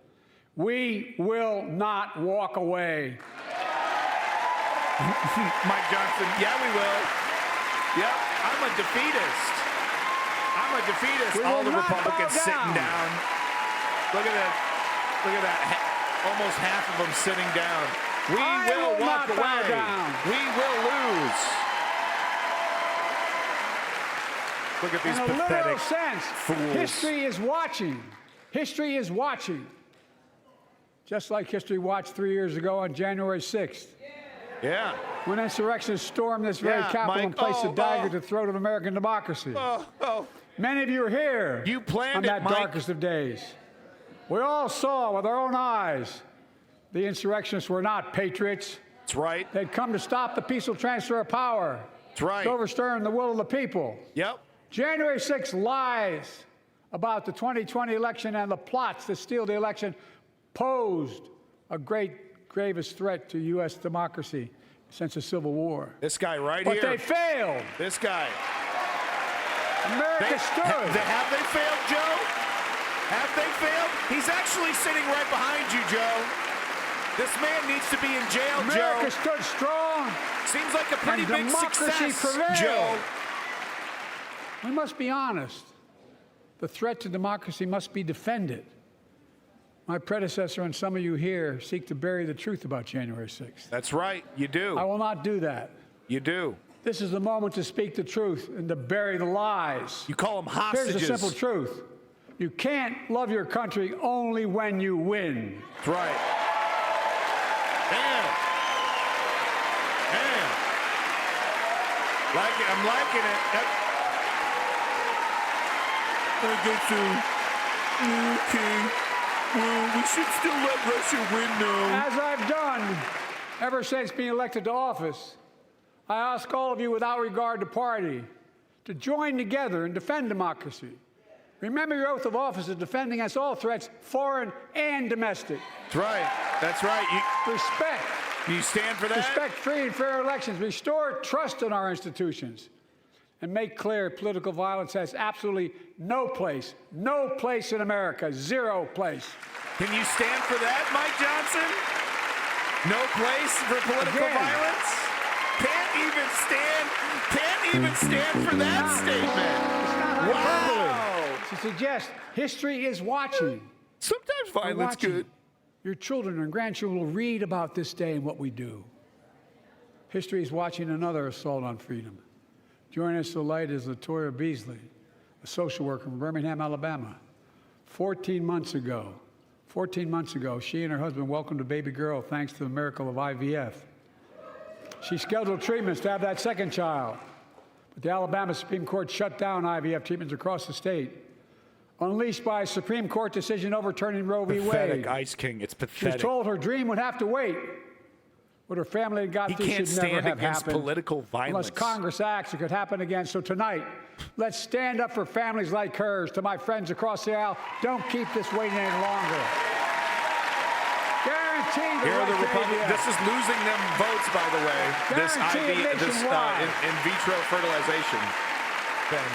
We will not walk away. Mike Johnson, yeah, we will. Yep, I'm a defeatist. I'm a defeatist. We All will the not bow Republicans sitting down. down. Look at that. Look at that. Almost half of them sitting down. We I will will walk not bow away. down. We will lose. Look at these In a literal pathetic sense, fools. history is watching. History is watching. Just like history watched 3 years ago on January 6th, Yeah. when insurrectionists stormed this very Yeah, Capitol Mike. and placed Oh, a dagger oh. to the throat of American democracy. Oh. Many of you are here You planned on it, that Mike. darkest of days. We all saw with our own eyes the insurrectionists were not patriots. That's right. They'd come to stop the peaceful transfer of power, That's right. to overturn the will of the people. Yep. January 6th lies about the 2020 election and the plots to steal the election posed a great, gravest threat to U.S. democracy since the Civil War. This guy right But here. they failed. This guy. America stood. Have they failed, Joe? Have they failed? He's actually sitting right behind you, Joe. This man needs to be in jail, America Joe. stood strong. Seems like a pretty and big democracy success, prevailed. Joe. We must be honest. The threat to democracy must be defended. My predecessor and some of you here seek to bury the truth about January 6th. That's right. You do. I will not do that. You do. This is the moment to speak the truth and to bury the lies. You call them Here's hostages. the simple truth. You can't love your country only when you win. That's right. Damn. Like it. I'm liking it. I guess so. Okay. Well, we should still let Russia win, though. As I've done ever since being elected to office, I ask all of you without regard to party to join together and defend democracy. Remember your oath of office to defend against all threats, foreign and domestic. That's right. That's right. Respect. You stand for that? Respect free and fair elections. Restore trust in our institutions. And make clear political violence has absolutely no place in America, zero place. Can you stand for that, Mike Johnson? No place for political Again. violence? Can't even stand for that statement. It's not hyperbole. Wow. To suggest history is watching. Sometimes We're violence watching. good. Your children and grandchildren will read about this day and what we do. History is watching another assault on freedom. Joining us tonight is Latoya Beasley, a social worker from Birmingham, Alabama. 14 months ago, 14 months ago, she and her husband welcomed a baby girl thanks to the miracle of IVF. She scheduled treatments to have that second child, but the Alabama Supreme Court shut down IVF treatments across the state, unleashed by a Supreme Court decision overturning Roe v. Pathetic, Wade. Ice King. It's She pathetic. was told her dream would have to wait. What her family had got He through can't should never stand have against happened. political violence. Unless Congress acts, it could happen again. So tonight, let's stand up for families like hers. To my friends across the aisle, don't keep this waiting any longer. Guarantee the Here are right the to Republicans. IVF. This is losing them votes, by the way. This Nationwide. in vitro fertilization thing.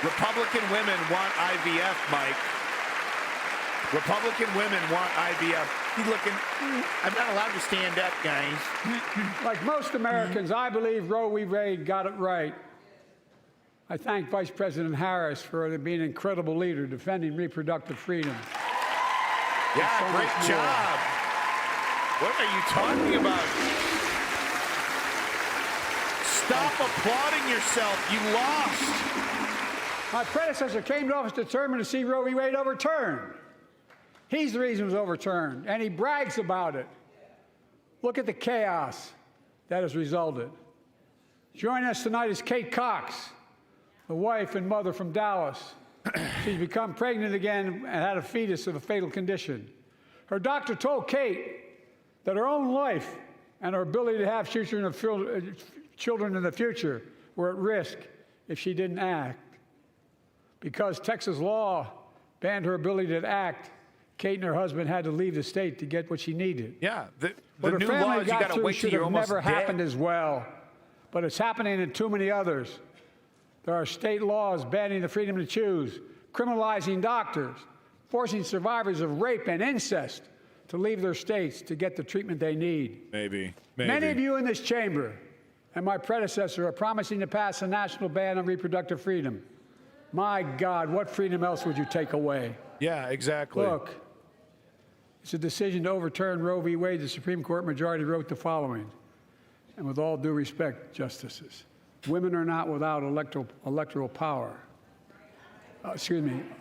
Republican women want IVF, Mike. Republican women want IVF. He's looking, I'm not allowed to stand up, guys. Like most Americans, I believe Roe v. Wade got it right. I thank Vice President Harris for being an incredible leader defending reproductive freedom. Yeah, so great much more. job. What are you talking about? Stop applauding yourself. You lost. My predecessor came to office determined to see Roe v. Wade overturned. He's the reason it was overturned, and he brags about it. Look at the chaos that has resulted. Joining us tonight is Kate Cox, the wife and mother from Dallas. She's become pregnant again and had a fetus of a fatal condition. Her doctor told Kate that her own life and her ability to have children in the future were at risk if she didn't act. Because Texas law banned her ability to act, Kate and her husband had to leave the state to get what she needed. Yeah, the What her new law family is you got got to through wait till should you're have almost never dead. happened as well, but it's happening in too many others. There are state laws banning the freedom to choose, criminalizing doctors, forcing survivors of rape and incest to leave their states to get the treatment they need. Maybe. Many of you in this chamber and my predecessor are promising to pass a national ban on reproductive freedom. My God, what freedom else would you take away? Yeah, exactly. Look, it's a decision to overturn Roe v. Wade. The Supreme Court majority wrote the following, and with all due respect, justices, women are not without electoral power.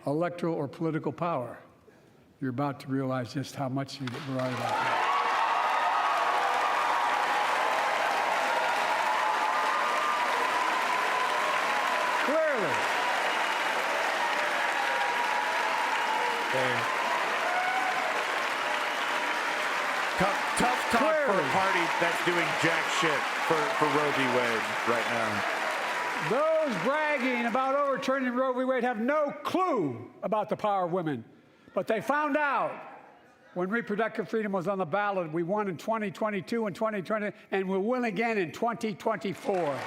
Electoral or political power. You're about to realize just how much you're right about that. Clearly. Tough talk for a party that's doing jack shit for Roe v. Wade right now. Those bragging about overturning Roe v. Wade have no clue about the power of women. But they found out when reproductive freedom was on the ballot. We won in 2022 and 2020, and we'll win again in 2024. President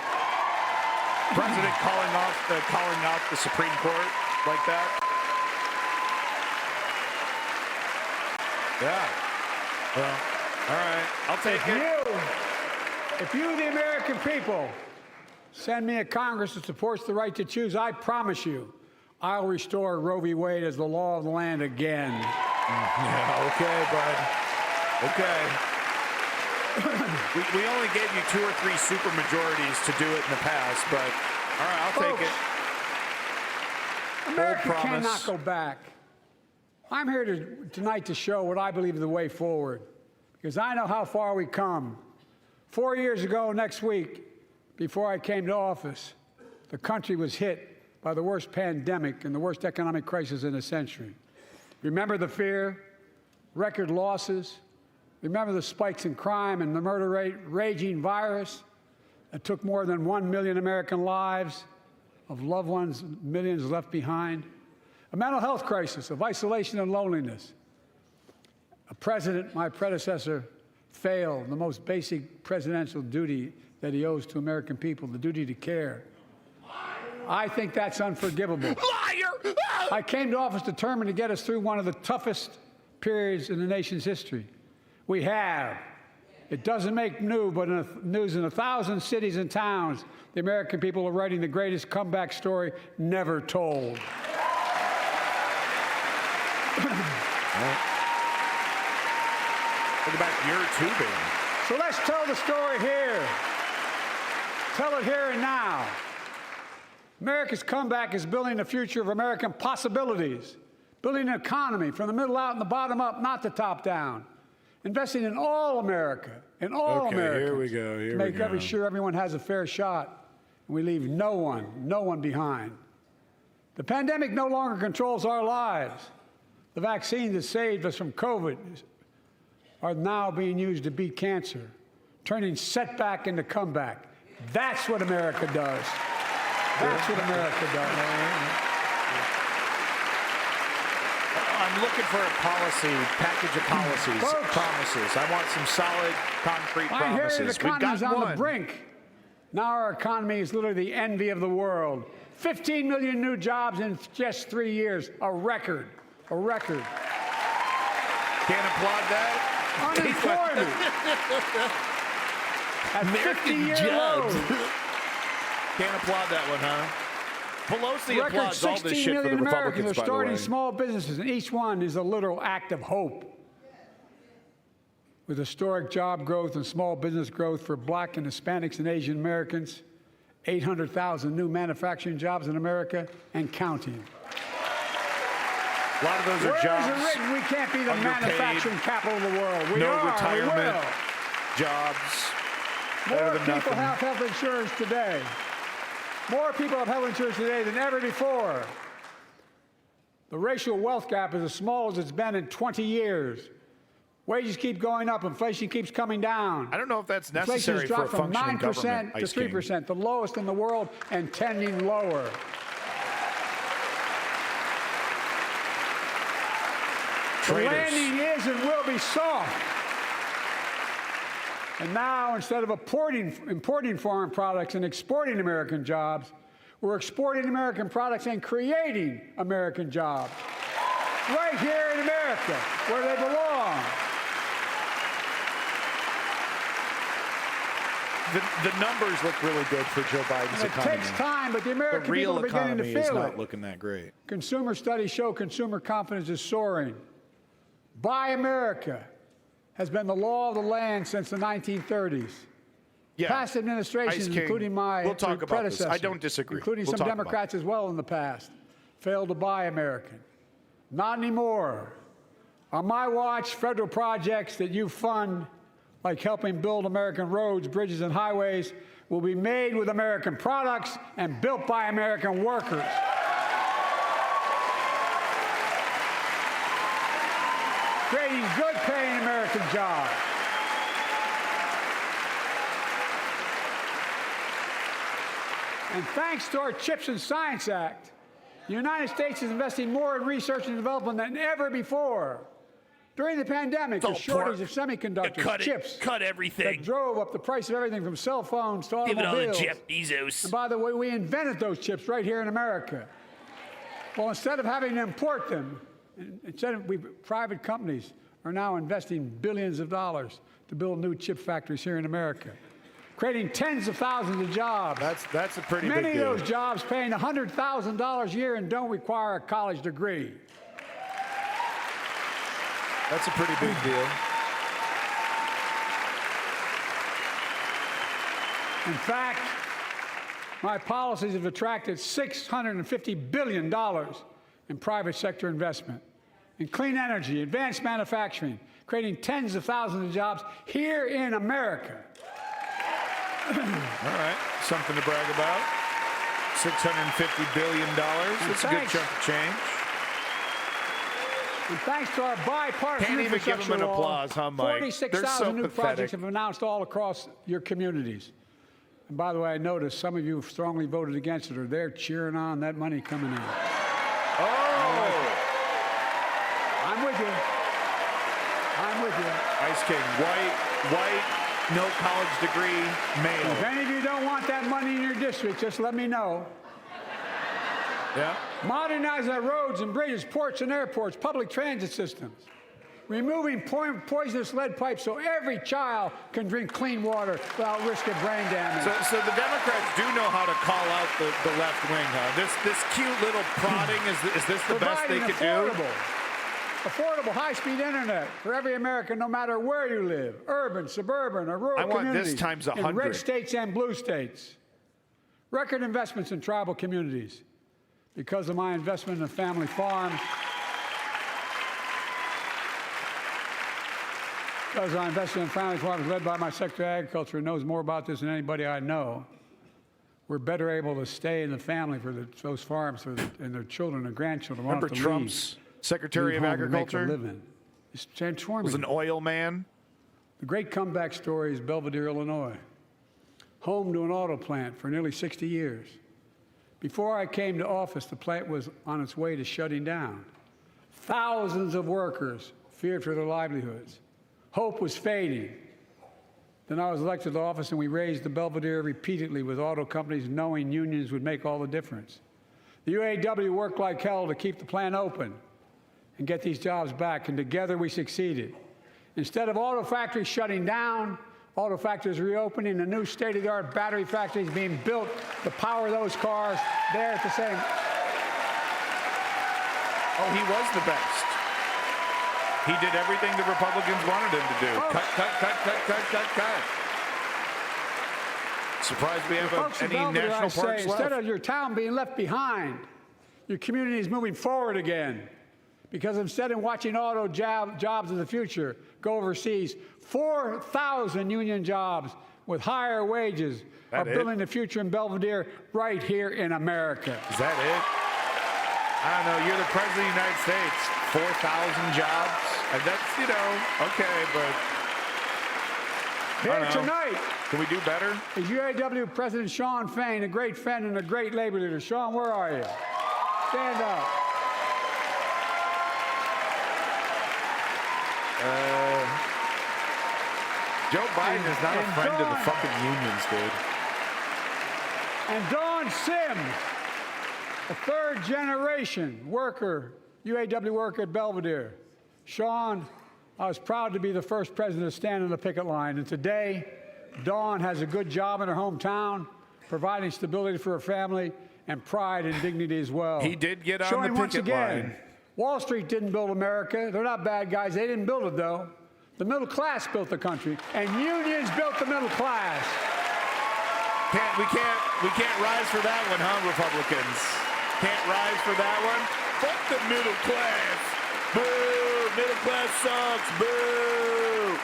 calling out the Supreme Court like that. Yeah. Well, all right. I'll take it. If you, the American people, send me a Congress that supports the right to choose, I promise you, I'll restore Roe v. Wade as the law of the land again. Yeah, okay, bud. Okay. we only gave you 2 or 3 supermajorities to do it in the past, but all right, I'll take it. America Bold cannot promise. go back. I'm here tonight to show what I believe is the way forward, because I know how far we come. 4 years ago next week, before I came to office, the country was hit by the worst pandemic and the worst economic crisis in a century. Remember the fear, record losses. Remember the spikes in crime and the murder rate, raging virus that took more than 1 million American lives, of loved ones, millions left behind. A mental health crisis of isolation and loneliness. A president, my predecessor, failed the most basic presidential duty that he owes to American people, the duty to care. I think that's unforgivable. Liar! I came to office determined to get us through one of the toughest periods in the nation's history. We have. It doesn't make news in 1,000 cities and towns. The American people are writing the greatest comeback story never told. Look about your tubing. So let's tell the story here. Tell it here and now. America's comeback is building the future of American possibilities, building an economy from the middle out and the bottom up, not the top down. Investing in all America, in all Americans. Here we go. Here to make sure everyone has a fair shot, and we leave no one behind. The pandemic no longer controls our lives. The vaccines that saved us from COVID are now being used to beat cancer, turning setback into comeback. That's what America does. That's what America does. I'm looking for a package of policies, Folks, promises. I want some solid, concrete I hear promises. the We've economy's got on one. the brink. Now our economy is literally the envy of the world. 15 million new jobs in just 3 years. A record. A record. Can't applaud that. Unemployment at 50-year lows. Can't applaud that one, huh? Pelosi Record applauds all this 16 shit for the million Americans Republicans, are by the starting way. small businesses, and each one is a literal act of hope. With historic job growth and small business growth for Black and Hispanics and Asian Americans, 800,000 new manufacturing jobs in America and counting. A lot of those are Where jobs. is it written we can't be the underpaid, manufacturing capital of the world? We no are. retirement We will. jobs. Better More than people nothing. have health insurance today. More people have health insurance today than ever before. The racial wealth gap is as small as it's been in 20 years. Wages keep going up. Inflation keeps coming down. I don't know if that's Inflation necessary has for a dropped from functioning 9% government. to Ice King. 3%, the lowest in the world and tending lower. The landing is and will be soft. And now, instead of importing foreign products and exporting American jobs, we're exporting American products and creating American jobs. Right here in America, where they belong. The numbers look really good for Joe Biden's And it economy. takes time, but the The American people real are beginning to economy is feel not it. looking that great. Consumer studies show consumer confidence is soaring. Buy America has been the law of the land since the 1930s. Yeah. Past administrations, Ice King, including my we'll talk about this. predecessor, I don't disagree. including We'll some talk about Democrats as well in the past, failed to buy American. Not anymore. On my watch, federal projects that you fund, like helping build American roads, bridges, and highways, will be made with American products and built by American workers. Creating good-paying American jobs. And thanks to our CHIPS and Science Act, the United States is investing more in research and development than ever before. During the pandemic, the shortage of semiconductors, chips, cut everything. that drove up the price of everything from cell phones to Give it all to automobiles. Jeff Bezos. And by the way, we invented those chips right here in America. Well, instead of having to import them, private companies are now investing billions of dollars to build new chip factories here in America, creating tens of thousands of jobs. That's a pretty Many big of deal. those jobs paying $100,000 a year and don't require a college degree. That's a pretty big deal. In fact, my policies have attracted $650 billion in private sector investment in clean energy, advanced manufacturing, creating tens of thousands of jobs here in America. All right, something to brag about. $650 billion. That's a good thanks. chunk of change. And thanks to our bipartisan Can't even give them an infrastructure law, applause, huh, Mike? 46,000 They're so new pathetic. projects have been announced all across your communities. And by the way, I noticed some of you strongly voted against it, or they're cheering on that money coming in. Oh! I'm with you. I'm with you. Ice King, white, no college degree, If male. any of you don't want that money in your district, just let me know. Yeah? Modernizing our roads and bridges, ports and airports, public transit systems. Removing poisonous lead pipes so every child can drink clean water without risk of brain damage. So the Democrats do know how to call out the left wing, huh? This cute little prodding, is this the best they could do? Affordable high-speed internet for every American, no matter where you live, urban, suburban, or rural I want this communities. times in 100. red states and blue states. Record investments in tribal communities. Because of my investment in family farms, because our investment in family farms led by my Secretary of Agriculture knows more about this than anybody I know. We're better able to stay in the family for those farms and their children and grandchildren. Remember Trump's Secretary of Agriculture? It's transforming. Was an oil man. The great comeback story is Belvedere, Illinois, home to an auto plant for nearly 60 years. Before I came to office, the plant was on its way to shutting down. Thousands of workers feared for their livelihoods. Hope was fading. Then I was elected to office, and we raised the Belvedere repeatedly with auto companies, knowing unions would make all the difference. The UAW worked like hell to keep the plant open and get these jobs back, and together we succeeded. Instead of auto factories shutting down, auto factories reopening, and new state-of-the-art battery factories being built to power those cars there at the same. Oh, he was the best. He did everything the Republicans wanted him to do. Oh. Cut. Surprised we have any Belvedere, national parks left. Instead of your town being left behind, your community is moving forward again. Because instead of watching auto jobs of the future go overseas, 4,000 union jobs with higher wages are building the future in Belvedere right here in America. Is that it? I don't know. You're the President of the United States. 4,000 jobs. And that's, okay, but Here tonight can we do better? is UAW President Shawn Fain, a great friend and a great labor leader. Shawn, where are you? Stand up. Joe Biden is not a friend of the fucking unions, dude. And Dawn Sims, a third-generation worker, UAW worker at Belvedere. Shawn, I was proud to be the first president to stand on the picket line, and today, Dawn has a good job in her hometown, providing stability for her family and pride and dignity as well. He did get on Showing the once picket again, line. Wall Street didn't build America. They're not bad guys. They didn't build it, though. The middle class built the country, and unions built the middle class. We can't rise for that one, huh, Republicans? Can't rise for that one? Fuck the middle class. Boo! Middle class sucks. Boo!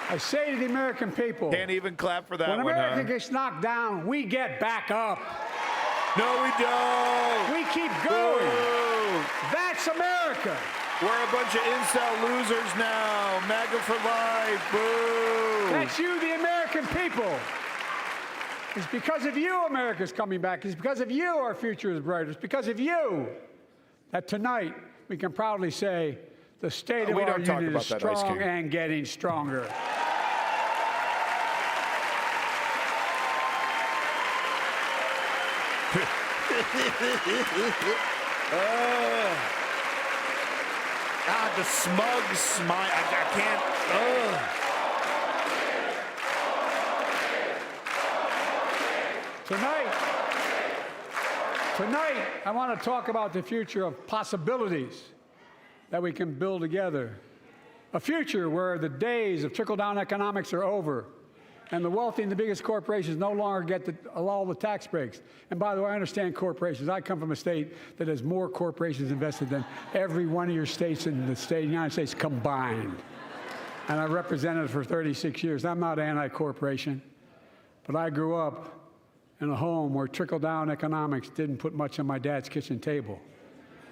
I say to the American people, Can't even clap for that when one, America huh? gets knocked down, we get back up. No, we don't. We keep going. Boo! That's America. We're a bunch of incel losers now. MAGA for life. Boo! That's you, the American people. It's because of you America's coming back. It's because of you our future is brighter. It's because of you that tonight we can proudly say the state of our union is strong and getting stronger. God, the smug smile. I can't. Tonight, I want to talk about the future of possibilities that we can build together. A future where the days of trickle-down economics are over, and the wealthy and the biggest corporations no longer get all the tax breaks. And by the way, I understand corporations. I come from a state that has more corporations invested than every one of your states in the United States combined. And I represented it for 36 years. I'm not anti-corporation, but I grew up in a home where trickle-down economics didn't put much on my dad's kitchen table.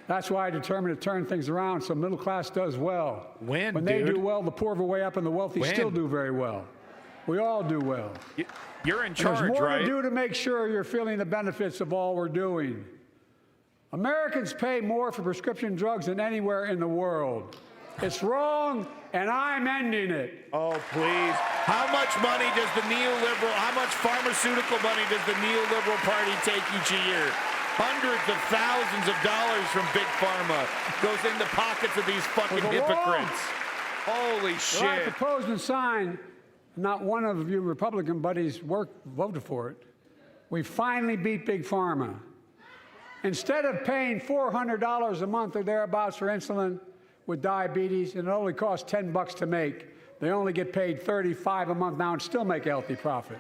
That's why I determined to turn things around so middle class does well. When they do well, the poor go way up and the wealthy still do very well. We all do well. You're in charge, right? There's more to do to make sure you're feeling the benefits of all we're doing. Americans pay more for prescription drugs than anywhere in the world. It's wrong, and I'm ending it. Oh, please. How much money does how much pharmaceutical money does the neoliberal party take each year? Hundreds of thousands of dollars from Big Pharma goes in the pockets of these fucking hypocrites. Holy shit. Well, I proposed and signed, not one of you Republican buddies voted for it. We finally beat Big Pharma. Instead of paying $400 a month or thereabouts for insulin with diabetes, and it only costs $10 to make, they only get paid $35 a month now and still make a healthy profit.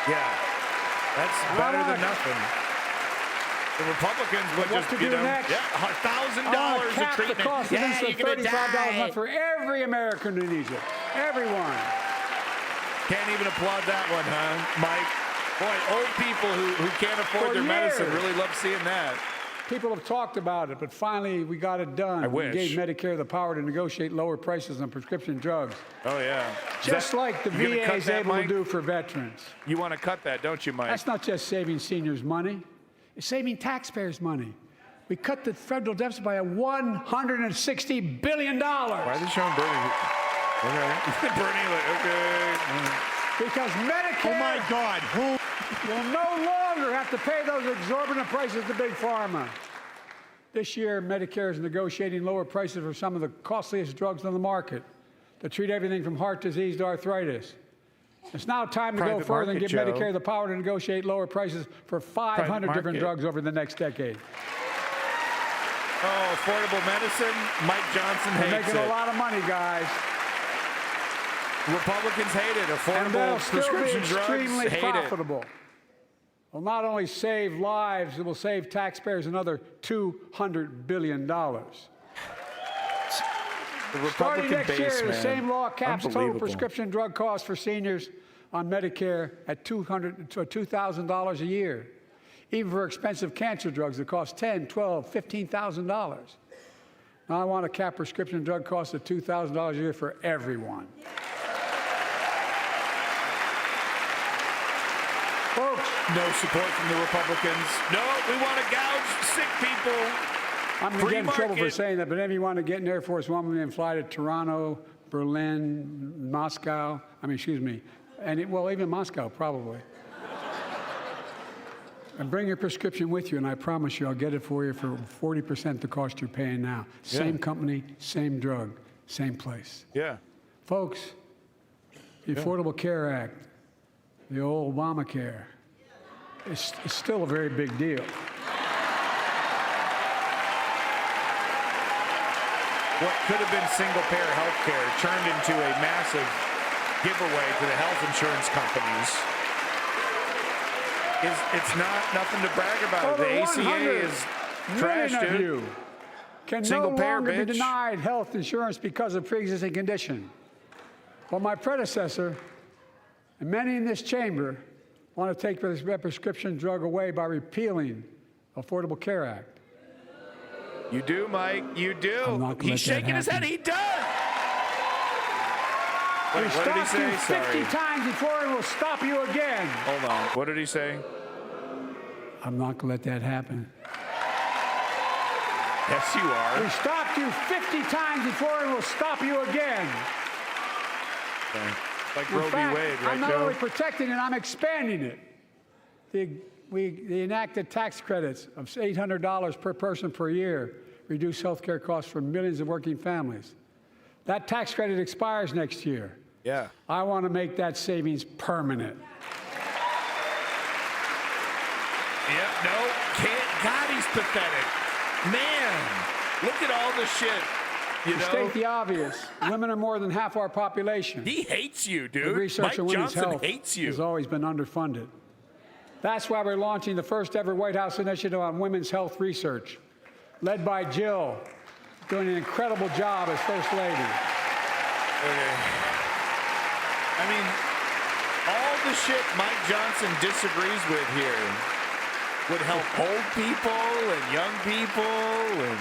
Yeah, that's better than nothing. The Republicans would What just, to do next? yeah, $1,000 I want to of cap the treatment. cost of Yeah, insulin you're gonna $35 a die. month for every American in Egypt. Everyone. Can't even applaud that one, huh, Mike? Boy, old people who can't afford For their medicine years. really love seeing that. People have talked about it, but finally we got it done. I We wish. gave Medicare the power to negotiate lower prices on prescription drugs, Oh, yeah. just like the you gonna VA cut is that, able to Mike? do for veterans. You want to cut that, don't you, Mike? That's not just saving seniors money, it's saving taxpayers money. We cut the federal deficit by $160 billion. Why are they showing Bernie? Okay. Bernie, okay. Because Medicare Oh my God! Who? will no longer have to pay those exorbitant prices to Big Pharma. This year, Medicare is negotiating lower prices for some of the costliest drugs on the market to treat everything from heart disease to arthritis. It's now time to go Private further and market, give Joe. Medicare the power to negotiate lower prices for 500 different market. drugs over the next decade. Oh, affordable medicine? Mike Johnson We're hates making it. a lot of money, guys. Republicans hate it. And Affordable they'll still be prescription drugs, extremely hate profitable. Will not only save lives, it will save taxpayers another $200 billion. it. The Starting Republican next year, base, the man. same law caps total Unbelievable. prescription drug costs for seniors on Medicare at $2,000 a year, even for expensive cancer drugs that cost $10,000, $12,000, $15,000. Now I want to cap prescription drug costs at $2,000 a year for everyone. Folks, No support from the Republicans. No, we want to gouge sick people. I'm going to Free get in trouble for market. saying that, but if you want to get an Air Force One and fly to Toronto, Berlin, Moscow, well, even Moscow, probably. And bring your prescription with you, and I promise you I'll get it for you for 40% the cost you're paying now. Same company, same drug, same place. Yeah. Folks, the Affordable Care Act, the old Obamacare, it's still a very big deal. What could have been single-payer health care turned into a massive giveaway to the health insurance companies. It's not nothing to brag about. Over The ACA 100 is trash, million of dude. you can Single no payer, longer be bitch. denied health insurance because of pre-existing condition. Well, my predecessor and many in this chamber want to take this prescription drug away by repealing Affordable Care Act. You do, Mike. You I'm do. not gonna let He's shaking that his head. happen. He does. Wait, We what did he stopped you say? 50 Sorry. times before and we'll stop you again. Hold on. What did he say? I'm not going to let that happen. Yes, you are. We stopped you 50 times before and we'll stop you again. Okay. Like In Roe v. fact, Wade, right, I'm not Joe? only protecting it, I'm expanding it. We enacted tax credits of $800 per person per year, reduce health care costs for millions of working families. That tax credit expires next year. Yeah. I want to make that savings permanent. Yep. No. Can't. God, he's pathetic. Man, look at all the shit. You To know. state the obvious, women are more than half our population. He hates you, The dude. research Mike on women's Johnson health hates you. has always been underfunded. That's why we're launching the first ever White House initiative on women's health research, led by Jill, doing an incredible job as First Lady. Okay. I mean, all the shit Mike Johnson disagrees with here would help old people and young people and.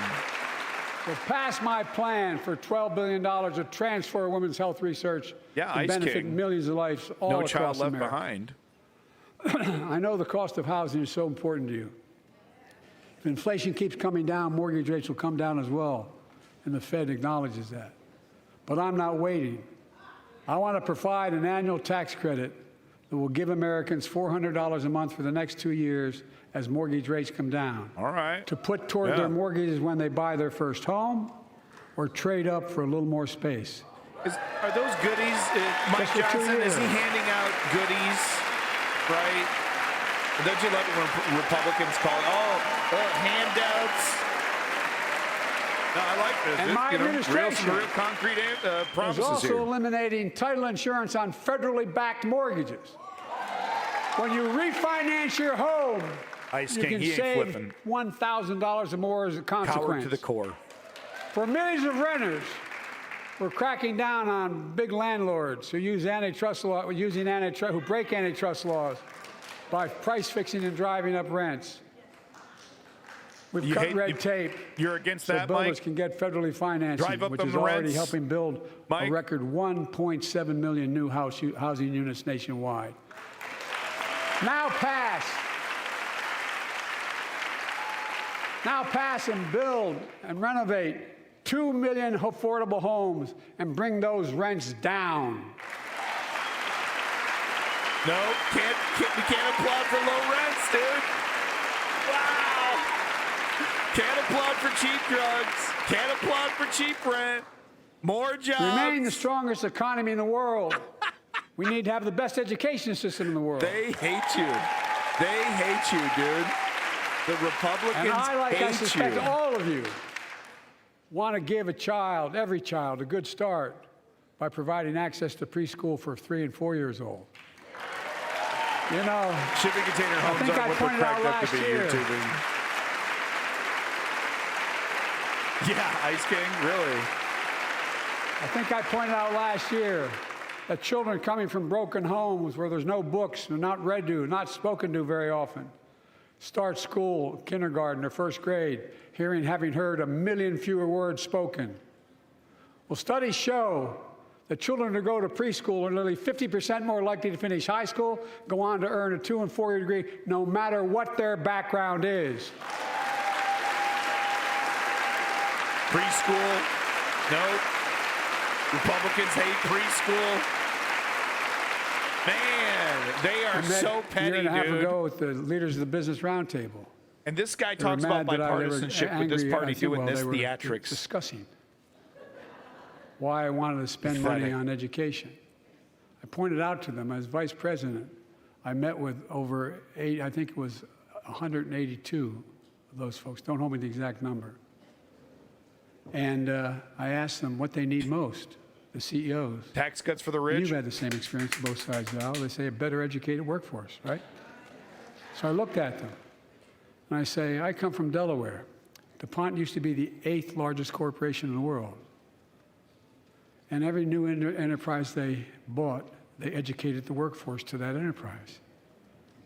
Will pass my plan for $12 billion to transfer women's health research Yeah, to Ice benefit King. millions of lives all No across child left America. behind. I know the cost of housing is so important to you. If inflation keeps coming down, mortgage rates will come down as well, and the Fed acknowledges that. But I'm not waiting. I want to provide an annual tax credit that will give Americans $400 a month for the next 2 years as mortgage rates come down. All right. To put toward Yeah. their mortgages when they buy their first home or trade up for a little more space. Are those goodies? Mike Just for 2 Johnson, is he years. handing out goodies? Right? Don't you love it when Republicans call it, handouts? No, I like this. And This, my you know, administration some real concrete is promises also here. eliminating title insurance on federally backed mortgages. When you refinance your home, Ice you King, can he ain't save flipping. $1,000 or more as a consequence. Coward to the core. For millions of renters, we're cracking down on big landlords who use antitrust law, who break antitrust laws by price fixing and driving up rents. We've cut red tape. You're against so that, builders Mike? can get federally financing, Drive up which them is already rents. helping build Mike? a record 1.7 million new housing units nationwide. Now pass and build and renovate 2 million affordable homes and bring those rents down. No, we can't applaud for low rents, dude. Wow. Can't applaud for cheap drugs. Can't applaud for cheap rent. More jobs. Remain the strongest economy in the world. We need to have the best education system in the world. They hate you. They hate you, dude. The Republicans And I suspect hate you. all of you, want to give every child, a good start by providing access to preschool for 3 and 4 years old. You know, shipping container homes think aren't I what they're pointed out cracked up last to be, year. YouTubing. Yeah, Ice King, really. I think I pointed out last year that children coming from broken homes where there's no books, they're not read to, not spoken to very often, start school, kindergarten, or first grade, having heard 1 million fewer words spoken. Well, studies show that children who go to preschool are nearly 50% more likely to finish high school, go on to earn a 2- and 4-year degree, no matter what their background is. Preschool, no. Republicans hate preschool. Man, they are so petty, a year and a half dude. ago with the leaders of the Business Roundtable. And this guy They were talks about mad that bipartisanship with this angry. party I think, doing well, this they were theatrics. discussing why I wanted to spend money on education. I pointed out to them as vice president, I met with over 182 of those folks. Don't hold me to the exact number. And I asked them what they need most, the CEOs. Tax cuts for the And rich. you've had the same experience on both sides of the aisle. They say a better educated workforce, right? So I looked at them, and I say, I come from Delaware. DuPont used to be the 8th largest corporation in the world. And every new enterprise they bought, they educated the workforce to that enterprise.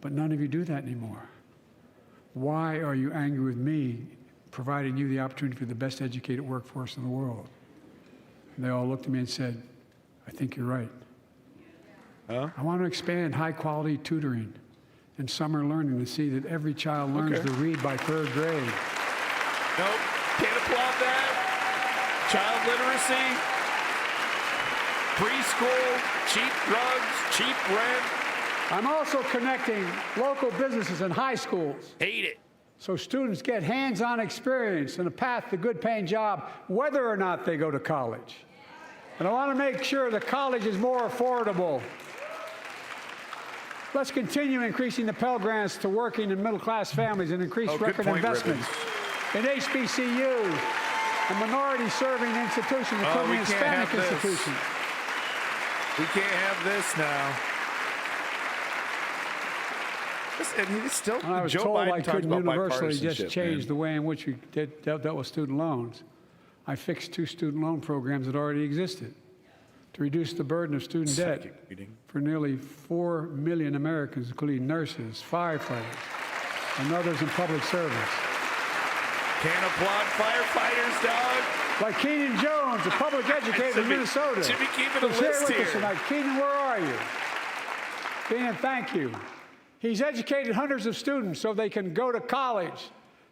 But none of you do that anymore. Why are you angry with me providing you the opportunity for the best educated workforce in the world? And they all looked at me and said, I think you're right. I want to expand high-quality tutoring and summer learning to see that every child learns to read by 3rd grade. Nope, can't applaud that. Child literacy, preschool, cheap drugs, cheap rent. I'm also connecting local businesses and high schools Hate it. so students get hands-on experience and a path to good-paying job, whether or not they go to college. And I want to make sure that college is more affordable. Let's continue increasing the Pell Grants to working and middle-class families and increase good record point, investments in HBCUs and minority-serving institutions, including we can't Hispanic have this. institutions. We can't have this now. And he's still, When I was Joe told Biden I talks couldn't about universally just bipartisanship, change man. the way in which we dealt with student loans, I fixed 2 student loan programs that already existed to reduce the burden of student debt Psychic reading. for nearly 4 million Americans, including nurses, firefighters, and others in public service. Can't applaud firefighters, dog. Like Keenan Jones, a public educator in Minnesota. Should be keeping a who's here list with us here. tonight. Keenan, where are you? Keenan, thank you. He's educated hundreds of students so they can go to college.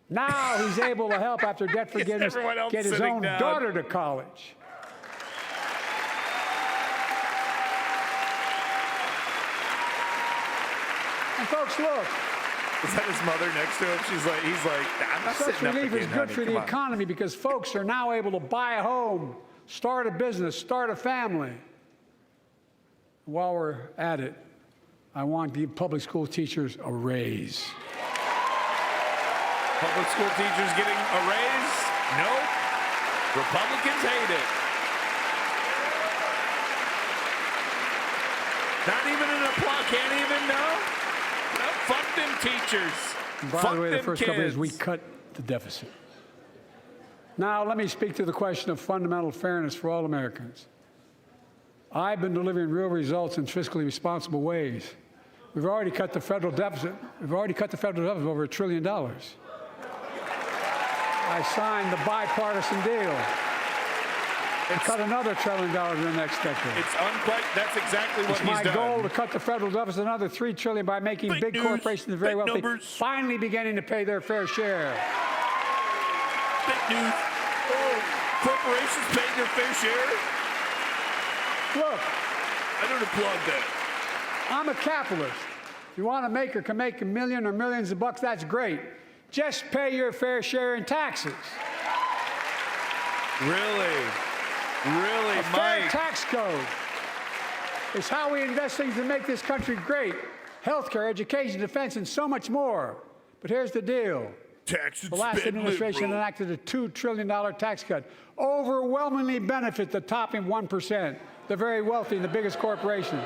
Now he's able to help after debt forgiveness everyone else get his sitting own down. daughter to college. And folks, look, Is that his mother next to him? He's like, I'm not such sitting up relief is again, good honey. for the Come on. economy because folks are now able to buy a home, start a business, start a family. While we're at it, I want to give public school teachers a raise. Public school teachers getting a raise? Nope. Republicans hate it. Not even an applause. Can't even know. No, fuck them teachers. And by Fuck the way, the them first couple of years, we kids. cut the deficit. Now, let me speak to the question of fundamental fairness for all Americans. I've been delivering real results in fiscally responsible ways. We've already cut the federal deficit. We've already cut the federal deficit over $1 trillion. I signed the bipartisan deal. Cut another $1 trillion in the next decade. It's that's exactly what It's he's my done. goal to cut the federal deficit another $3 trillion by making big news, corporations and very big wealthy numbers. finally beginning to pay their fair share. Big news. Corporations paying their fair share? Look, I don't applaud that. I'm a capitalist. If you want to make or can make $1 million or millions of bucks, that's great. Just pay your fair share in taxes. Really? Really, A fair Mike? tax code is how we invest things to make this country great. Healthcare, education, defense, and so much more. But here's the deal. Tax and The last spend administration liberal. enacted a $2 trillion tax cut, overwhelmingly benefit the top 1%, the very wealthy and the biggest corporations,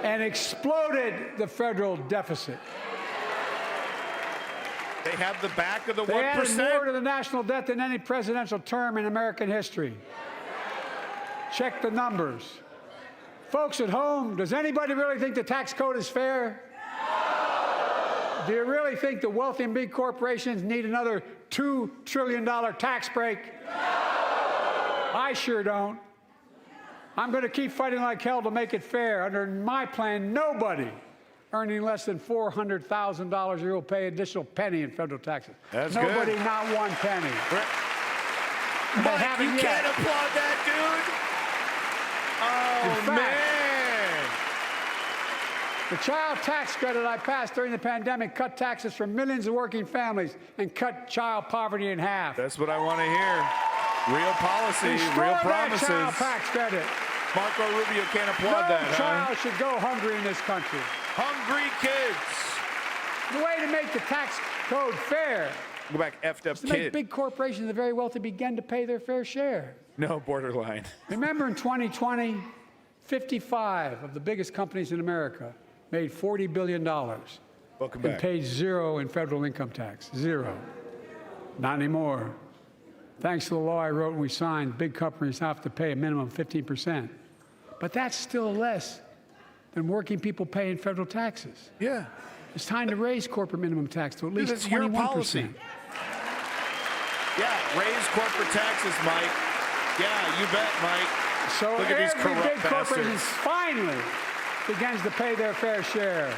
and exploded the federal deficit. They have the back of the They added more 1%. to the national debt than any presidential term in American history. Check the numbers. Folks at home, does anybody really think the tax code is fair? Do you really think the wealthy and big corporations need another $2 trillion tax break? I sure don't. I'm going to keep fighting like hell to make it fair. Under my plan, nobody earning less than $400,000 a year will pay an additional penny in federal taxes. That's Nobody, good. not one penny. Mike, haven't you yet. can't applaud that, dude. In Oh, fact- man. The child tax credit I passed during the pandemic cut taxes for millions of working families and cut child poverty in half. That's what I want to hear. Real policy, Restore real that promises. child tax credit. Marco Rubio can't No applaud that, huh? child should go hungry in this country. Hungry kids. The way to make the tax code fair Go back, effed up is to make kid. big corporations and the very wealthy begin to pay their fair share. No, borderline. Remember in 2020, 55 of the biggest companies in America made $40 billion Welcome and back. paid zero in federal income tax. Zero. Not anymore. Thanks to the law I wrote and we signed, big companies have to pay a minimum of 15%. But that's still less than working people pay in federal taxes. Yeah. It's time to raise corporate minimum tax to at least That's your 21%. policy. Yeah, raise corporate taxes, Mike. Yeah, you bet, Mike. So Look at these every corrupt big corporation bastards. finally begins to pay their fair share.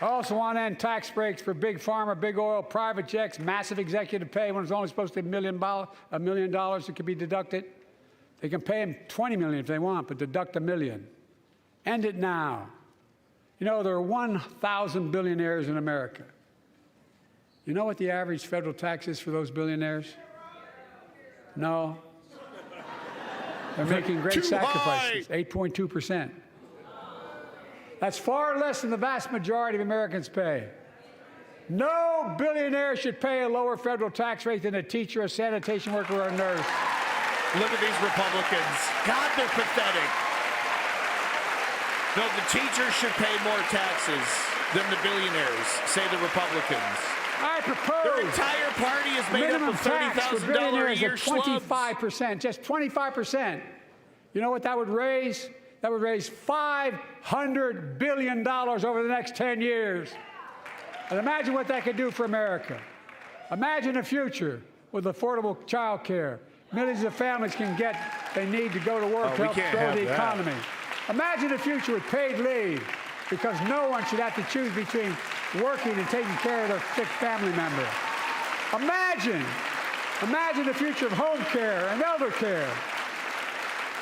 I also want to end tax breaks for big pharma, big oil, private jets, massive executive pay when it's only supposed to be $1 million that could be deducted. They can pay them $20 million if they want, but deduct $1 million. End it now. You know, there are 1,000 billionaires in America. You know what the average federal tax is for those billionaires? No. They're making great Too sacrifices, 8.2%. That's far less than the vast majority of Americans pay. No billionaire should pay a lower federal tax rate than a teacher, a sanitation worker, or a nurse. Look at these Republicans. God, they're pathetic. No, the teachers should pay more taxes than the billionaires, say the Republicans. I Their propose entire party is made up minimum of tax for $30,000 a billionaires year at schlubs. 25%, just 25%. You know what that would raise? That would raise $500 billion over the next 10 years. And imagine what that could do for America. Imagine a future with affordable child care. Millions of families can get they need to go to work Oh, to we help can't grow have the that. economy. Imagine a future with paid leave, because no one should have to choose between working and taking care of their sick family member. Imagine the future of home care and elder care,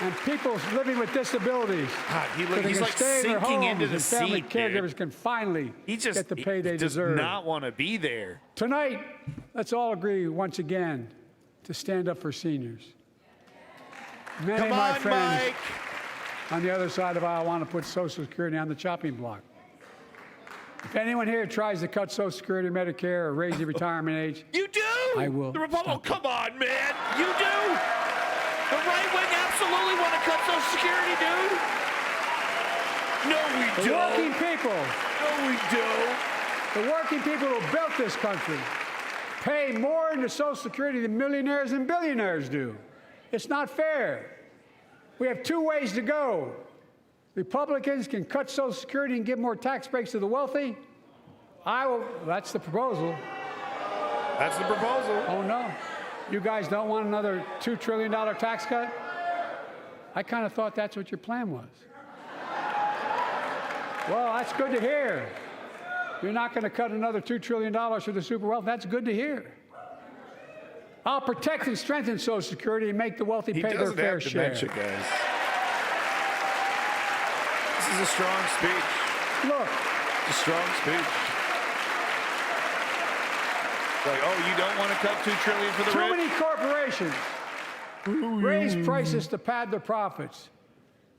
and people living with disabilities. God, so they he's can like stay in their sinking homes into the and family seat, caregivers dude. can finally He just get the pay they does deserve. not want to be there. Tonight, let's all agree once again to stand up for seniors. Many Come of my on, friends Mike. on the other side of the aisle want to put Social Security on the chopping block. If anyone here tries to cut Social Security, Medicare, or raise the retirement age, You do. I will The Republican. stop Come on, man. You do. The right wing absolutely want to cut Social Security, dude. No, we the working don't. people No, we don't. The working people who built this country pay more into Social Security than millionaires and billionaires do. It's not fair. We have two ways to go. Republicans can cut Social Security and give more tax breaks to the wealthy. That's the proposal. That's the proposal. Oh, no. You guys don't want another $2 trillion tax cut? I kind of thought that's what your plan was. Well, that's good to hear. You're not going to cut another $2 trillion for the super wealthy. That's good to hear. I'll protect and strengthen Social Security and make the wealthy pay their fair share. Guys. This is a strong speech. Look. It's a strong speech. Like, oh, you don't want to cut $2 trillion for the rich? Too many corporations raise prices to pad their profits,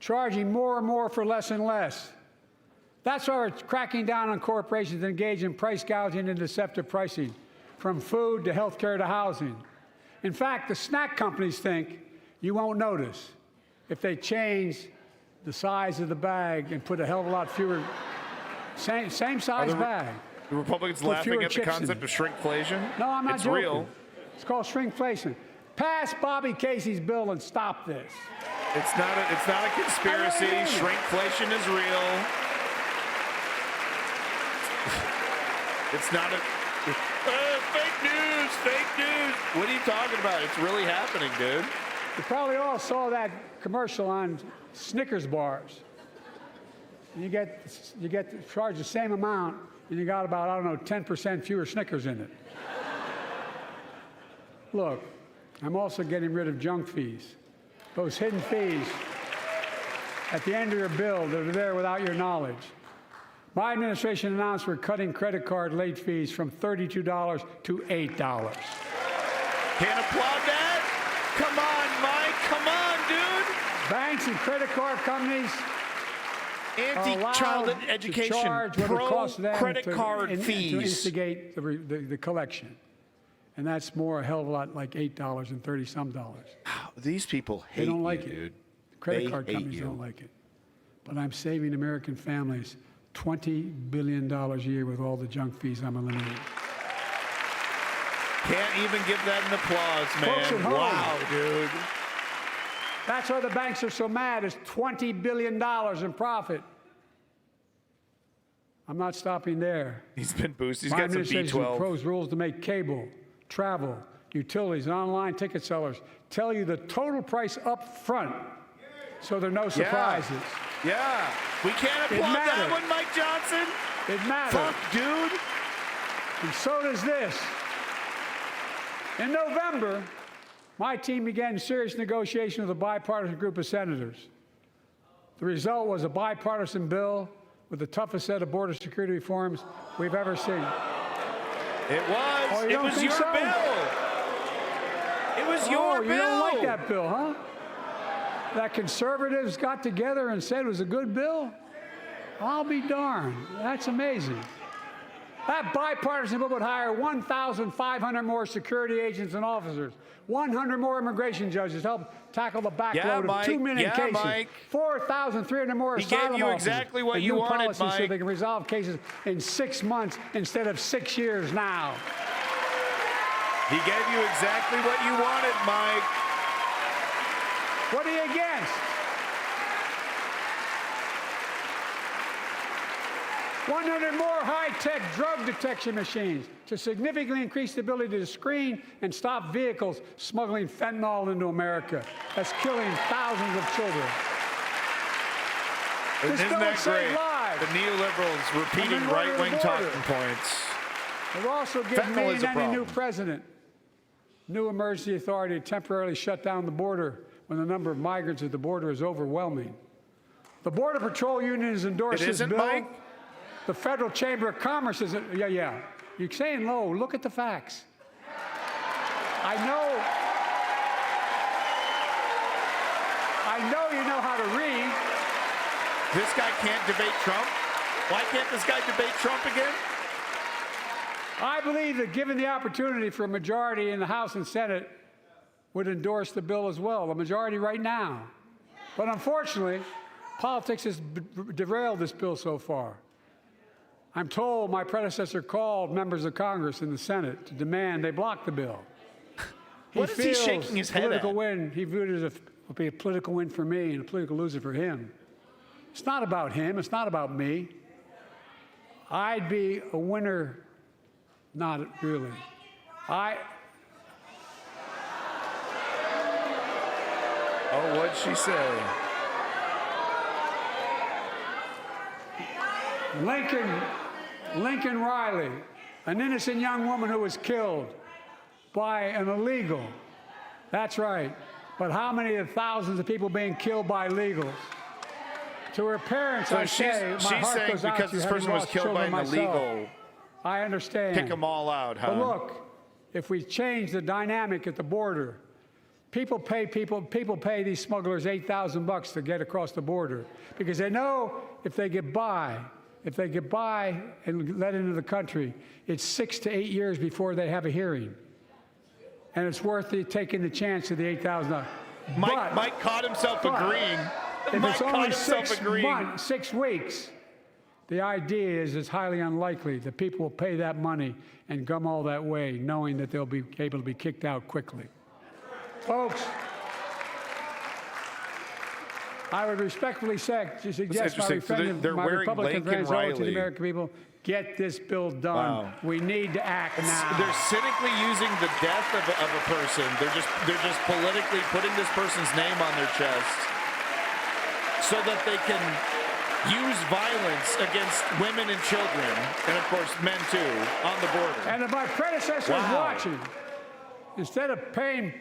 charging more and more for less and less. That's why we're cracking down on corporations that engage in price gouging and deceptive pricing, from food to healthcare to housing. In fact, the snack companies think you won't notice if they change the size of the bag and put a hell of a lot fewer, same size bag. The Republicans Put laughing fewer at the chips in concept it. of shrinkflation? No, I'm not it's joking. Real. It's called shrinkflation. Pass Bobby Casey's bill and stop this. It's not a conspiracy. Shrinkflation is real. It's not a fake news, fake news. What are you talking about? It's really happening, dude. You probably all saw that commercial on Snickers bars. You get charged the same amount, and you got about, I don't know, 10% fewer Snickers in it. Look, I'm also getting rid of junk fees. Those hidden fees at the end of your bill that are there without your knowledge. My administration announced we're cutting credit card late fees from $32 to $8. Can't applaud that? Come on, Mike. Come on, dude. Banks and credit card companies anti-child education, pro-credit card fees. To instigate the collection. And that's more, a hell of a lot, like $8.30-some. These people hate They don't like you, it. dude. Credit card companies don't like it. But I'm saving American families $20 billion a year with all the junk fees I'm eliminating. Can't even give that an applause, man. Folks at home, wow, dude. That's why the banks are so mad. It's $20 billion in profit. I'm not stopping there. He's been boosted. He's My got some administration B12. proposed rules to make cable, travel, utilities, and online ticket sellers tell you the total price up front, so there are no surprises. Yeah. We can't applaud that one, Mike Johnson. It matters. Fuck, dude. And so does this. In November, my team began serious negotiation with a bipartisan group of senators. The result was a bipartisan bill with the toughest set of border security reforms we've ever seen. It was. Oh, it was your bill. It was your bill. You don't like that bill, huh? That conservatives got together and said it was a good bill? I'll be darned. That's amazing. That bipartisan bill would hire 1,500 more security agents and officers, 100 more immigration judges to help tackle the backload of 2-minute cases, 4,300 more asylum officers. He gave you officers, exactly what and you new wanted, policies Mike. so they can resolve cases in 6 months instead of 6 years now. He gave you exactly what you wanted, Mike. What are you against? 100 more high-tech drug detection machines to significantly increase the ability to screen and stop vehicles smuggling fentanyl into America. That's killing thousands of children. Isn't that great? The neoliberals repeating right-wing talking points. We've also given me and any new president new emergency authority to temporarily shut down the border when the number of migrants at the border is overwhelming. The Border Patrol Union has endorsed this bill. Mike? The Federal Chamber of Commerce is, yeah. You're saying low. Look at the facts. I know you know how to read. This guy can't debate Trump? Why can't this guy debate Trump again? I believe that given the opportunity for a majority in the House and Senate would endorse the bill as well, a majority right now. But unfortunately, politics has derailed this bill so far. I'm told my predecessor called members of Congress in the Senate to demand they block the bill. What is he shaking his head political at? win. He viewed it as will be a political win for me and a political loser for him. It's not about him. It's not about me. I'd be a winner. Not really. Oh, what'd she say? Lincoln Riley, an innocent young woman who was killed by an illegal. That's right. But how many of the thousands of people being killed by illegals? To her parents, So I say, my she's heart saying goes out because to you, this having person was lost killed by children an myself. illegal, I understand. kick them all out, huh? But look, if we change the dynamic at the border, people pay these smugglers $8,000 to get across the border because they know if they get by and let into the country, it's 6 to 8 years before they have a hearing. And it's worth taking the chance of the $8,000. Mike caught himself agreeing. If Mike it's caught only himself agreeing. 6 weeks, the idea is it's highly unlikely that people will pay that money and come all that way knowing that they'll be able to be kicked out quickly. Folks, I would respectfully suggest interesting. They're my wearing Republican Lincoln friends all to the Riley. American people, get this bill done. Wow. We need to act now. They're cynically using the death of a person. They're just politically putting this person's name on their chest so that they can use violence against women and children, and of course men too, on the border. And if my predecessor is Wow. watching, instead of paying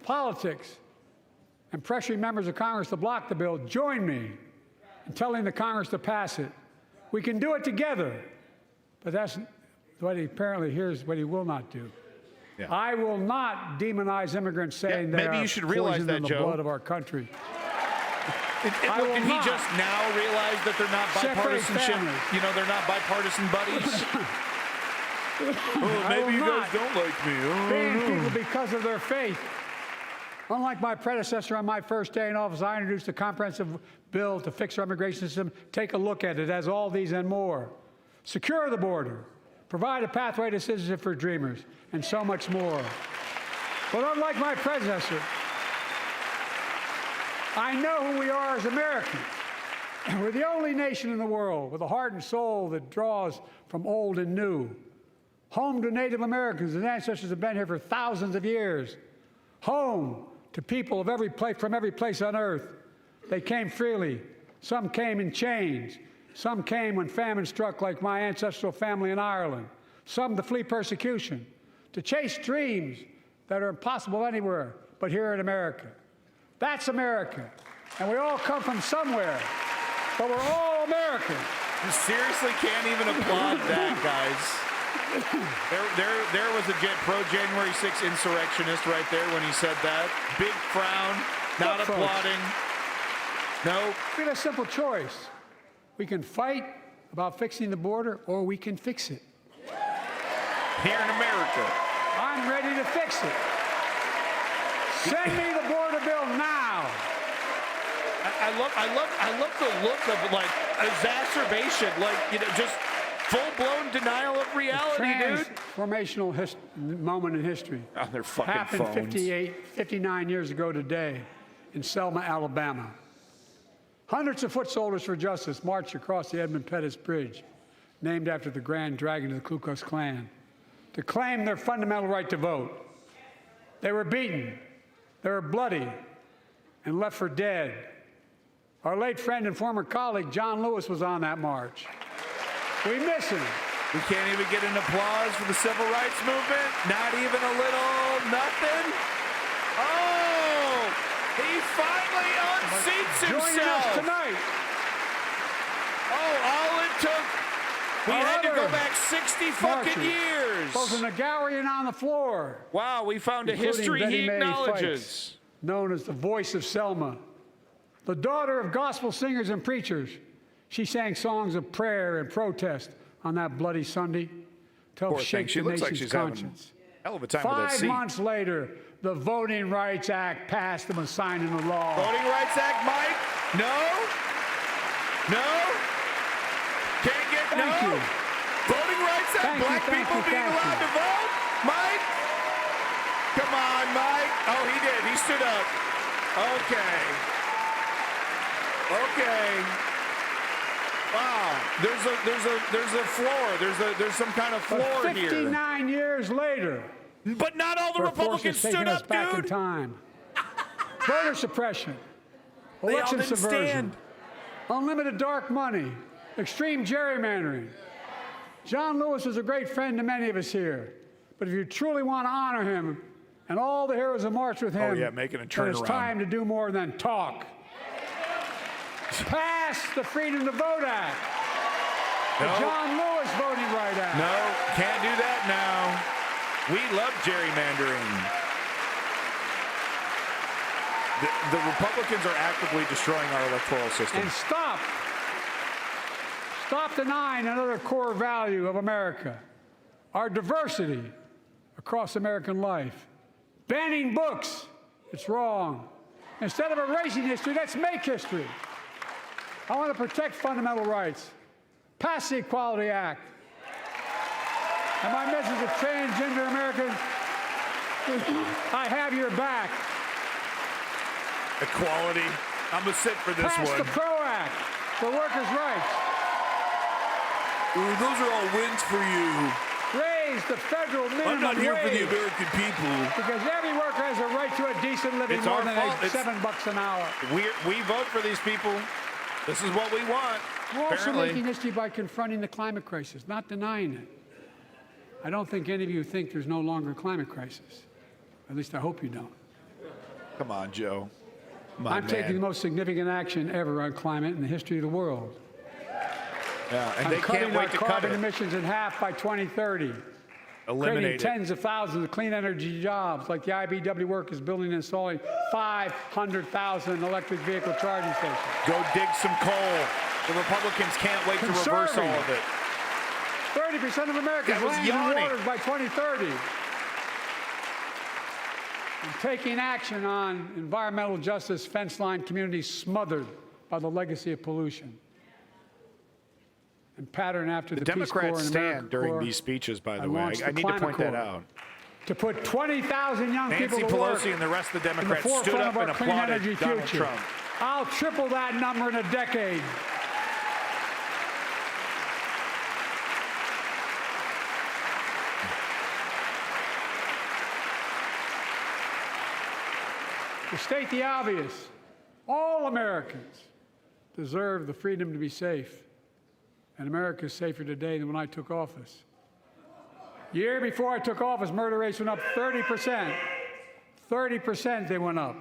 politics and pressuring members of Congress to block the bill, join me in telling the Congress to pass it. We can do it together. But that's what here's what he will not do. Yeah. I will not demonize immigrants saying they maybe are you should realize poison that, in the Joe. blood of our country. Did he just now realize that they're not Separate bipartisanship? families. You know, they're not bipartisan buddies. I will maybe you guys not don't like me. Oh, ban no. people because of their faith. Unlike my predecessor on my first day in office, I introduced a comprehensive bill to fix our immigration system. Take a look at it. It has all these and more. Secure the border. Provide a pathway to citizenship for dreamers. And so much more. But unlike my predecessor, I know who we are as Americans. We're the only nation in the world with a heart and soul that draws from old and new. Home to Native Americans, whose ancestors have been here for thousands of years. Home to people of from every place on earth. They came freely. Some came in chains. Some came when famine struck, like my ancestral family in Ireland. Some to flee persecution, to chase dreams that are impossible anywhere but here in America. That's America. And we all come from somewhere, but we're all Americans. You seriously can't even applaud that, guys. There was a pro-January 6th insurrectionist right there when he said that. Big frown, not Look, folks. applauding. No. We have a simple choice. We can fight about fixing the border, or we can fix it. Here in America. I'm ready to fix it. Send me the border bill now. I love the look of like exacerbation, like just full-blown denial of reality, dude. Transformational moment in history. On their fucking Happened phones. 59 years ago today in Selma, Alabama. Hundreds of foot soldiers for justice marched across the Edmund Pettus Bridge, named after the Grand Dragon of the Ku Klux Klan, to claim their fundamental right to vote. They were beaten, they were bloody, and left for dead. Our late friend and former colleague, John Lewis, was on that march. We miss him. We can't even get an applause for the civil rights movement? Not even a little nothing? Oh, he finally unseats himself. Joining us tonight. Oh, all it took, we had to go back 60 fucking years. Both in the gallery and on the floor. Wow, we found a Including history Betty he Mae acknowledges. Fikes, known as the voice of Selma. The daughter of gospel singers and preachers, she sang songs of prayer and protest on that bloody Sunday to help Poor shake thing. She the looks like nation's she's having conscience. a hell of a time with that 5 seat. months later, the Voting Rights Act passed and was signed into law. Voting Rights Act, Mike? No? No? Can't get Thank no? you. black people being allowed to vote? Mike? Come on, Mike. Oh, he did. He stood up. Okay. Okay. Wow. There's a floor. There's some kind of floor here. 59 years later. But not all the we're Republicans taking stood us up, back in dude. time. Voter suppression. They all Election didn't subversion. stand. Unlimited dark money. Extreme gerrymandering. John Lewis is a great friend to many of us here. But if you truly want to honor him and all the heroes who marched with him, Oh, yeah, making a then it's turnaround. time to do more than talk. Pass the Freedom to Vote Act. The No. John Lewis Voting Right Act. No, can't do that now. We love gerrymandering. The Republicans are actively destroying our electoral system. And stop denying another core value of America, our diversity across American life. Banning books, it's wrong. Instead of erasing history, let's make history. I want to protect fundamental rights. Pass the Equality Act. And my message to transgender Americans, I have your back. Equality. I'm going to sit for this Pass one. the PRO Act for workers' rights. Ooh, those are all wins for you. Raise the federal minimum I'm not here for the wage, American people. because every worker has a right to a decent living, It's more our than fault. It's- $7 an hour. We vote for these people. This is what we want. We're also Apparently. making history by confronting the climate crisis, not denying it. I don't think any of you think there's no longer a climate crisis. At least I hope you don't. Come on, Joe. I'm taking the most significant action ever on climate in the history of the world. Yeah, and I'm they cutting can't our wait to cut carbon it. emissions in half by 2030. Creating Eliminate it. tens of thousands of clean energy jobs, like the IBEW work is building and installing 500,000 electric vehicle charging stations. Go dig some coal. The Republicans can't wait to reverse all of it. 30% of Americans That was land and yawning. waters by 2030. And taking action on environmental justice, fence line communities smothered by the legacy of pollution. And pattern after The the Peace Corps Democrats and stand during AmeriCorps these speeches, by the and way. launched I the need to Climate point that Corps out. to put 20,000 young Nancy people to work Pelosi and the rest of the in the Democrats stood forefront up of and our clean applauded energy Donald future. Trump. I'll triple that number in a decade. To state the obvious, all Americans deserve the freedom to be safe. And America is safer today than when I took office. Year before I took office, murder rates went up 30%. 30% they went up.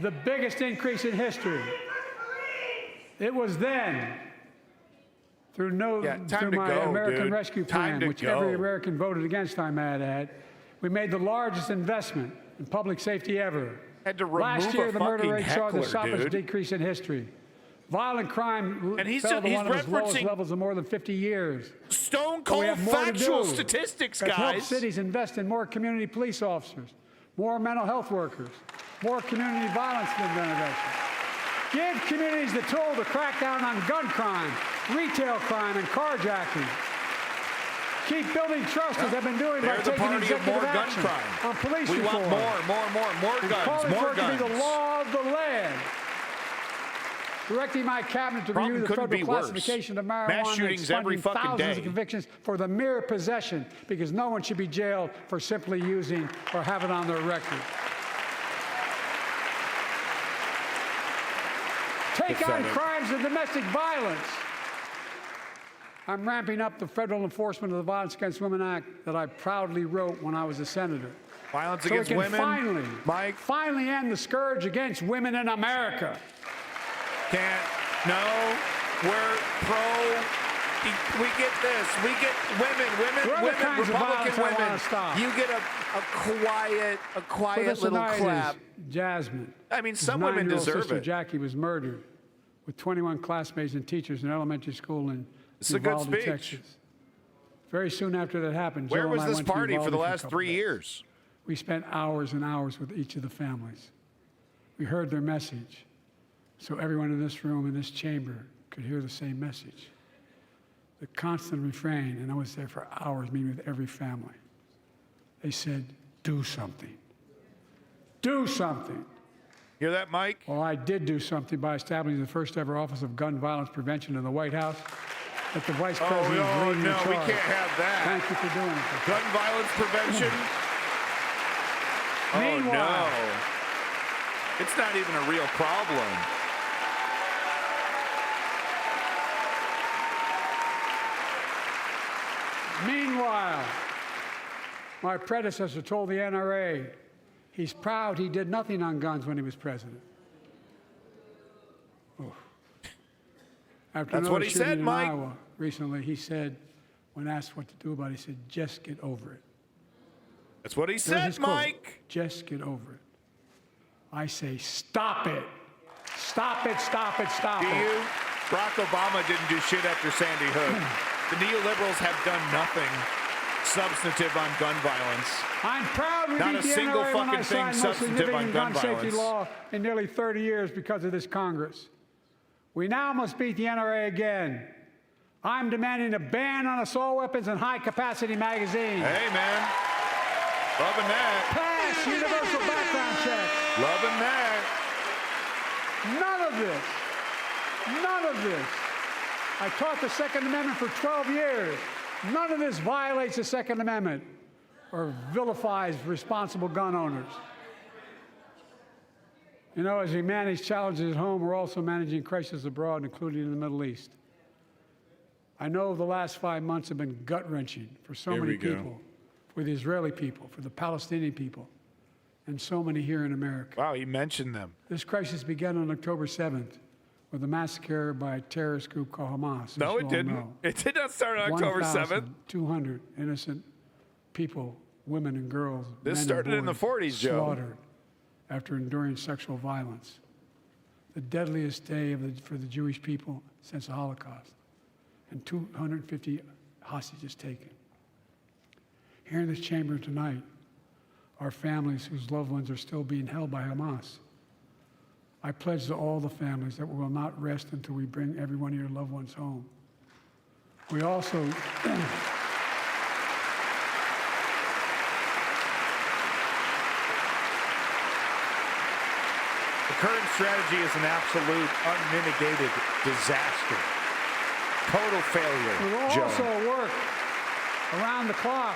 The biggest increase in history. It was then, through time to my go, American dude. Rescue Time Plan, to which go. every American voted against, I might add, we made the largest investment in public safety ever. Had to remove Last year, a the murder fucking rate saw the heckler, sharpest dude. decrease in history. Violent crime And he's fell to one of its lowest referencing levels in more than 50 years. Stone But we cold have more to factual do. statistics, Let's help guys. cities invest in more community police officers, more mental health workers, more community violence intervention. Give communities the tool to crack down on gun crime, retail crime, and carjacking. Keep building trust as they've been doing by They're the taking party of executive more gun action crime. on police We reform. want more and guns, calling more for it to be the guns. law of the land. Directing my cabinet to Problem review the couldn't federal be worse. classification of Mass marijuana and shootings every expunging fucking thousands day. of convictions for the mere possession, because no one should be jailed for simply using or have it on their record. Take on Pathetic. crimes of domestic violence. I'm ramping up the federal enforcement of the Violence Against Women Act that I proudly wrote when I was a senator. Violence So we against can women. finally end the scourge against women in America. Can't. No. We're pro. We get this. We get There are other kinds of violence I Republican wanna stop. You get a So quiet this little tonight clap. is Jasmine. I mean, His some women 9-year-old deserve sister it. Jackie was murdered with 21 classmates and teachers in an elementary school in It's a good Uvalde, speech. Texas. Very soon after that happened, Where Jill was and I this went to party for Uvalde the a last couple 3 days. years? We spent hours and hours with each of the families. We heard their message, so everyone in this room, in this chamber, could hear the same message. the constant refrain, and I was there for hours meeting with every family. They said, do something. Do something. Hear that, Mike? Well, I did do something by establishing the first ever Office of Gun Violence Prevention in the White House that the Vice President is leading the charge. We can't have that. Thank you for doing it. Gun violence prevention? Meanwhile, no. It's not even a real problem. Meanwhile, my predecessor told the NRA he's proud he did nothing on guns when he was president. Oh. After That's what he shooting said, in Mike. Iowa recently, he said, when asked what to do about it, he said, just get over it. That's what he There's said, his quote, Mike. just get over it. I say, stop it. Stop it, stop it, stop Do it. you? Barack Obama didn't do shit after Sandy Hook. The neoliberals have done nothing substantive on gun violence. I'm proud we Not beat a the single NRA when I fucking thing signed most substantive on significant gun safety violence. law in nearly 30 years because of this Congress. We now must beat the NRA again. I'm demanding a ban on assault weapons and high-capacity magazines. Hey, man. Loving that. Pass universal background checks. Loving that. None of this. I taught the Second Amendment for 12 years. None of this violates the Second Amendment or vilifies responsible gun owners. You know, as we manage challenges at home, we're also managing crises abroad, including in the Middle East. I know the last 5 months have been gut-wrenching for so many people, for the Israeli people, for the Palestinian people, and so many here in America. Wow, he mentioned them. This crisis began on October 7th with a massacre by a terrorist group called Hamas. No, it didn't. It did not start on October 7th. 1,200 innocent people, women and girls, This men started and in the boys 40s, Joe. slaughtered after enduring sexual violence. The deadliest day for the Jewish people since the Holocaust. And 250 hostages taken. Here in this chamber tonight are families whose loved ones are still being held by Hamas. I pledge to all the families that we will not rest until we bring every one of your loved ones home. We also The current strategy is an absolute, unmitigated disaster. Total failure, We will Joe. also work around the clock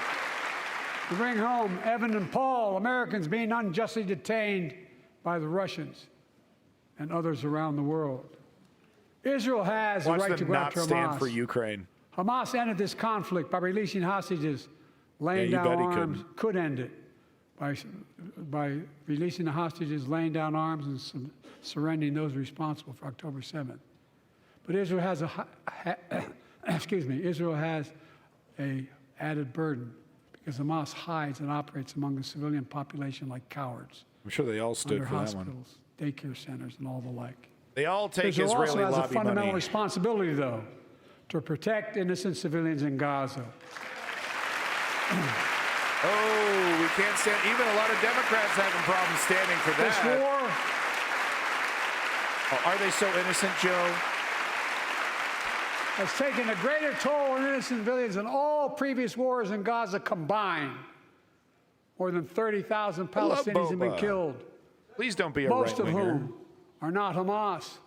to bring home Evan and Paul, Americans being unjustly detained by the Russians and others around the world. Israel has Watch the right to them go not after stand Hamas. for Ukraine. Hamas ended this conflict by releasing hostages, laying Yeah, you down bet he arms. Could end it by releasing the hostages, laying down arms, and surrendering those responsible for October 7th. But Israel has Israel has a added burden because Hamas hides and operates among the civilian population like cowards. I'm sure they all stood Under for that hospitals, one. daycare centers, and all the like. They all take Israel Israeli also has a lobby fundamental money. responsibility, though, to protect innocent civilians in Gaza. Oh, we can't stand. Even a lot of Democrats having problems standing for that. This war Oh, are they so innocent, Joe? has taken a greater toll on innocent civilians than all previous wars in Gaza combined. More than 30,000 I love Palestinians have been Boba. killed, Please don't be a most of right-winger. whom are not Hamas.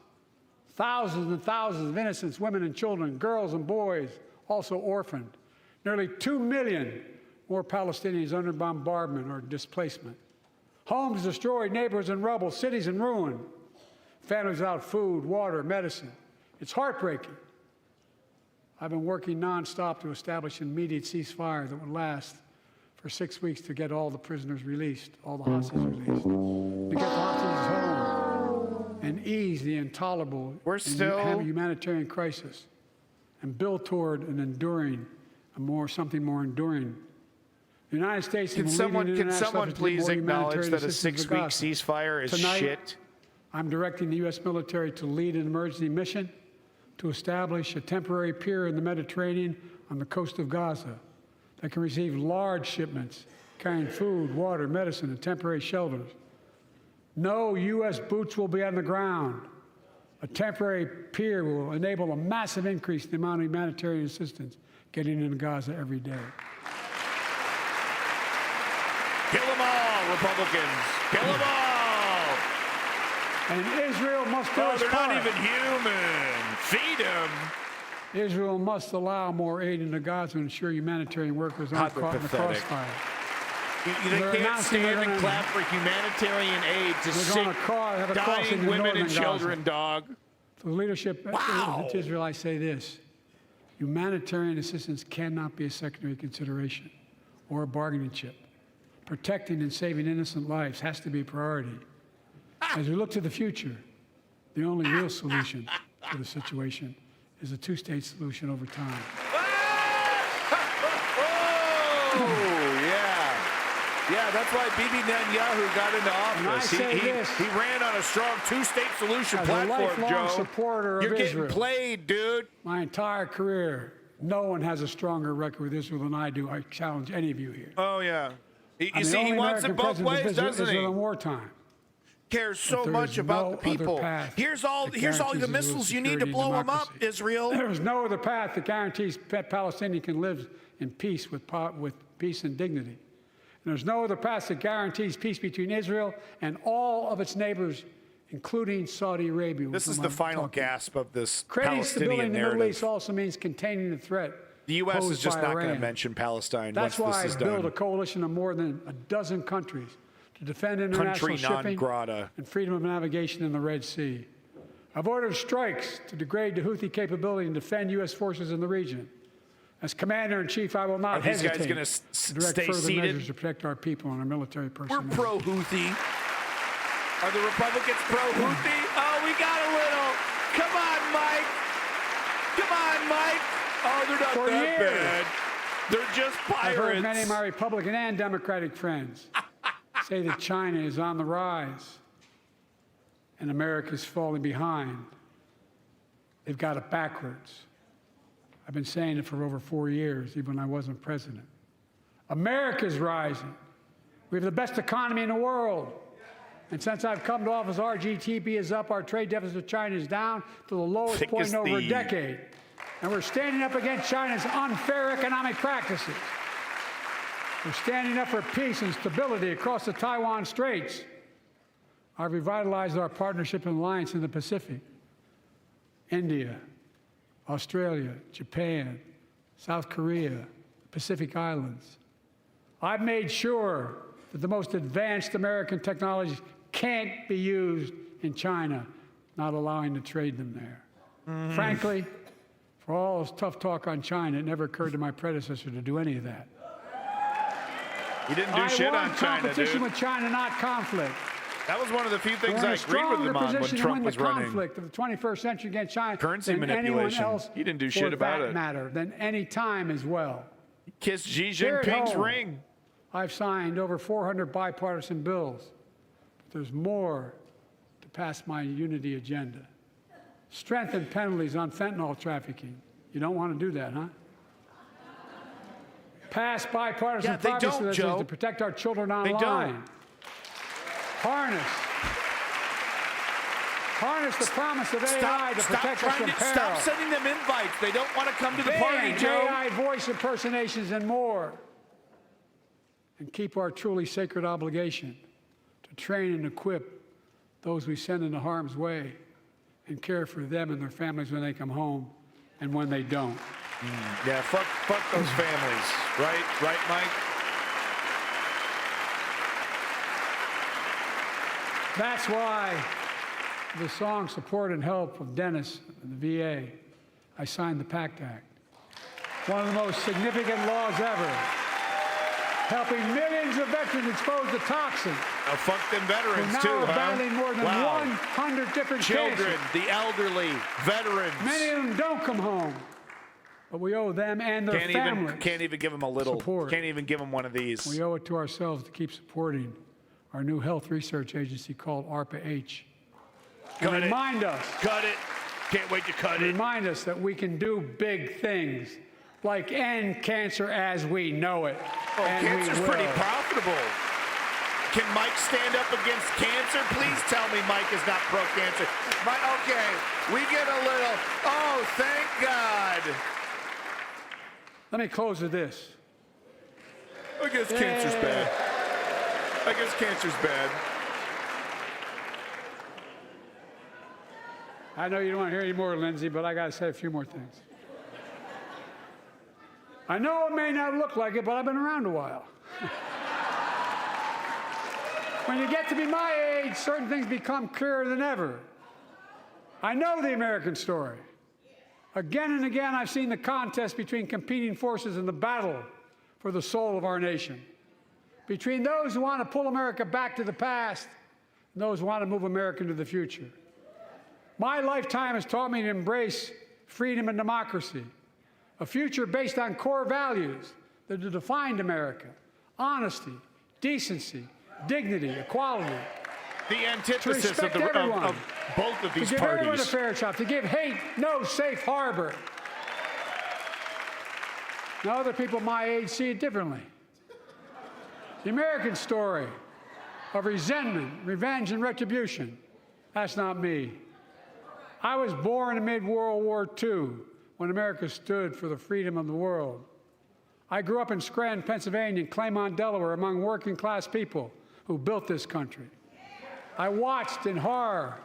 Thousands and thousands of innocents, women and children, girls and boys, also orphaned. Nearly 2 million more Palestinians under bombardment or displacement. Homes destroyed, neighborhoods in rubble, cities in ruin. Families without food, water, medicine. It's heartbreaking. I've been working nonstop to establish an immediate ceasefire that would last for 6 weeks to get all the prisoners released, all the hostages released, to get the hostages home and ease the intolerable humanitarian crisis and build toward an enduring, something more enduring. The United States Can someone please acknowledge that a 6-week ceasefire is Tonight, shit? I'm directing the U.S. military to lead an emergency mission to establish a temporary pier in the Mediterranean on the coast of Gaza that can receive large shipments carrying food, water, medicine, and temporary shelters. No U.S. boots will be on the ground. A temporary pier will enable a massive increase in the amount of humanitarian assistance getting into Gaza every day. Kill them all, Republicans. Kill them all. And Israel must do its They're part. not even human. Feed them. Israel must allow more aid into Gaza to ensure humanitarian workers aren't God, caught in the they're pathetic. crossfire. They They're can't announcing stand they're and gonna- clap for humanitarian aid to They're sick, gonna have a crossing dying in women northern and children, Gaza. dog. For the leadership of Israel, I say this. Humanitarian assistance cannot be a secondary consideration or a bargaining chip. Protecting and saving innocent lives has to be a priority. As we look to the future, the only real solution to the situation is a two-state solution over time. Oh, yeah. Yeah, that's why Bibi Netanyahu got into office. say this, he ran on a strong two-state solution as a platform, lifelong Joe. supporter of You're Israel. getting played, dude. My entire career, no one has a stronger record with Israel than I do. I challenge any of you here. Oh, yeah. You I'm the see, he only wants it American both president to ways, visit doesn't Israel in he? wartime. Cares so there much is about no the other people. path Here's all that the guarantees missiles you need to security and blow them up, democracy. Israel. There is no other path that guarantees Palestinians can live in peace with peace and dignity. And there's no other path that guarantees peace between Israel and all of its neighbors, including Saudi Arabia. This with is whom the I'm final talking. gasp of this Creating stability Palestinian in the Middle East narrative. also means containing the threat. The U.S. is posed just by not going to Iran. mention Palestine That's once why this is I built a done. coalition of more than a dozen countries to defend international Country non shipping grata. and freedom of navigation in the Red Sea. I've ordered strikes to degrade the Houthi capability and defend U.S. forces in the region. As Commander-in-Chief, I will not Are these guys hesitate gonna to direct stay further seated? measures to protect our people and our military We're personnel. pro-Houthi. Are the Republicans pro-Houthi? Oh, we got a little. Come on, Mike. Come on, Mike. Oh, they're not For that years. bad. They're just I've heard many of my pirates. Republican and Democratic friends say that China is on the rise and America is falling behind. They've got it backwards. I've been saying it for over 4 years, even when I wasn't president. America's rising. We have the best economy in the world. And since I've come to office, our GDP is up, our trade deficit with China is down to the lowest Thick point as in over a thieves. decade. And we're standing up against China's unfair economic practices. We're standing up for peace and stability across the Taiwan Straits. I've revitalized our partnership and alliance in the Pacific. India, Australia, Japan, South Korea, Pacific Islands. I've made sure that the most advanced American technologies can't be used in China, not allowing to trade them there. Frankly, for all this tough talk on China, it never occurred to my predecessor to do any of that. You didn't do I shit want on China, competition dude. with China, not conflict. That was one of the few things We're in I a agreed with stronger him on when position to Trump win was the running. conflict of the 21st century against China Currency than anyone manipulation. else He didn't do for shit about that it. matter, than any time as well. Kiss Xi Here at Jinping's home, ring. I've signed over 400 bipartisan bills, but there's more to pass my unity agenda. Strengthen penalties on fentanyl trafficking. You don't want to do that, huh? Pass bipartisan Yeah, they privacy don't, legislation Joe. to protect our children They online. don't. Harness the promise of AI to protect us from peril. Stop sending them invites. They don't want to come to the party, Ban Joe. AI voice impersonations and more. And keep our truly sacred obligation to train and equip those we send into harm's way and care for them and their families when they come home and when they don't. Yeah, fuck those families. Right, Mike? That's why the song Support and Help of Dennis and the VA, I signed the PACT Act. One of the most significant laws ever, helping millions of veterans exposed to toxins. Now fuck them Who veterans now too, are huh? battling more than Wow. 100 different Children, cancers. the elderly, veterans. Many of them don't come home, but we owe them and their families. Can't even give them a little. support. Can't even give them one of these. We owe it to ourselves to keep supporting our new health research agency called ARPA-H. And Cut it. remind us, Cut it. Can't wait to cut it. remind us that we can do big things, like end cancer as we know it. Oh, And we cancer's will. pretty profitable. Can Mike stand up against cancer? Please tell me Mike is not pro-cancer. Okay, we get a little, oh, thank God. Let me close with this. I guess cancer's bad. I guess cancer's bad. I know you don't want to hear any more, Lindsey, but I got to say a few more things. I know it may not look like it, but I've been around a while. When you get to be my age, certain things become clearer than ever. I know the American story. Again and again, I've seen the contest between competing forces in the battle for the soul of our nation. Between those who want to pull America back to the past and those who want to move America into the future. My lifetime has taught me to embrace freedom and democracy, a future based on core values that have defined America: honesty, decency, dignity, equality. The antithesis of both of these to give everyone a parties. fair shot, to give hate no safe harbor. Now, other people my age see it differently. The American story of resentment, revenge, and retribution, that's not me. I was born amid World War II when America stood for the freedom of the world. I grew up in Scranton, Pennsylvania, and Claymont, Delaware, among working-class people who built this country. I watched in horror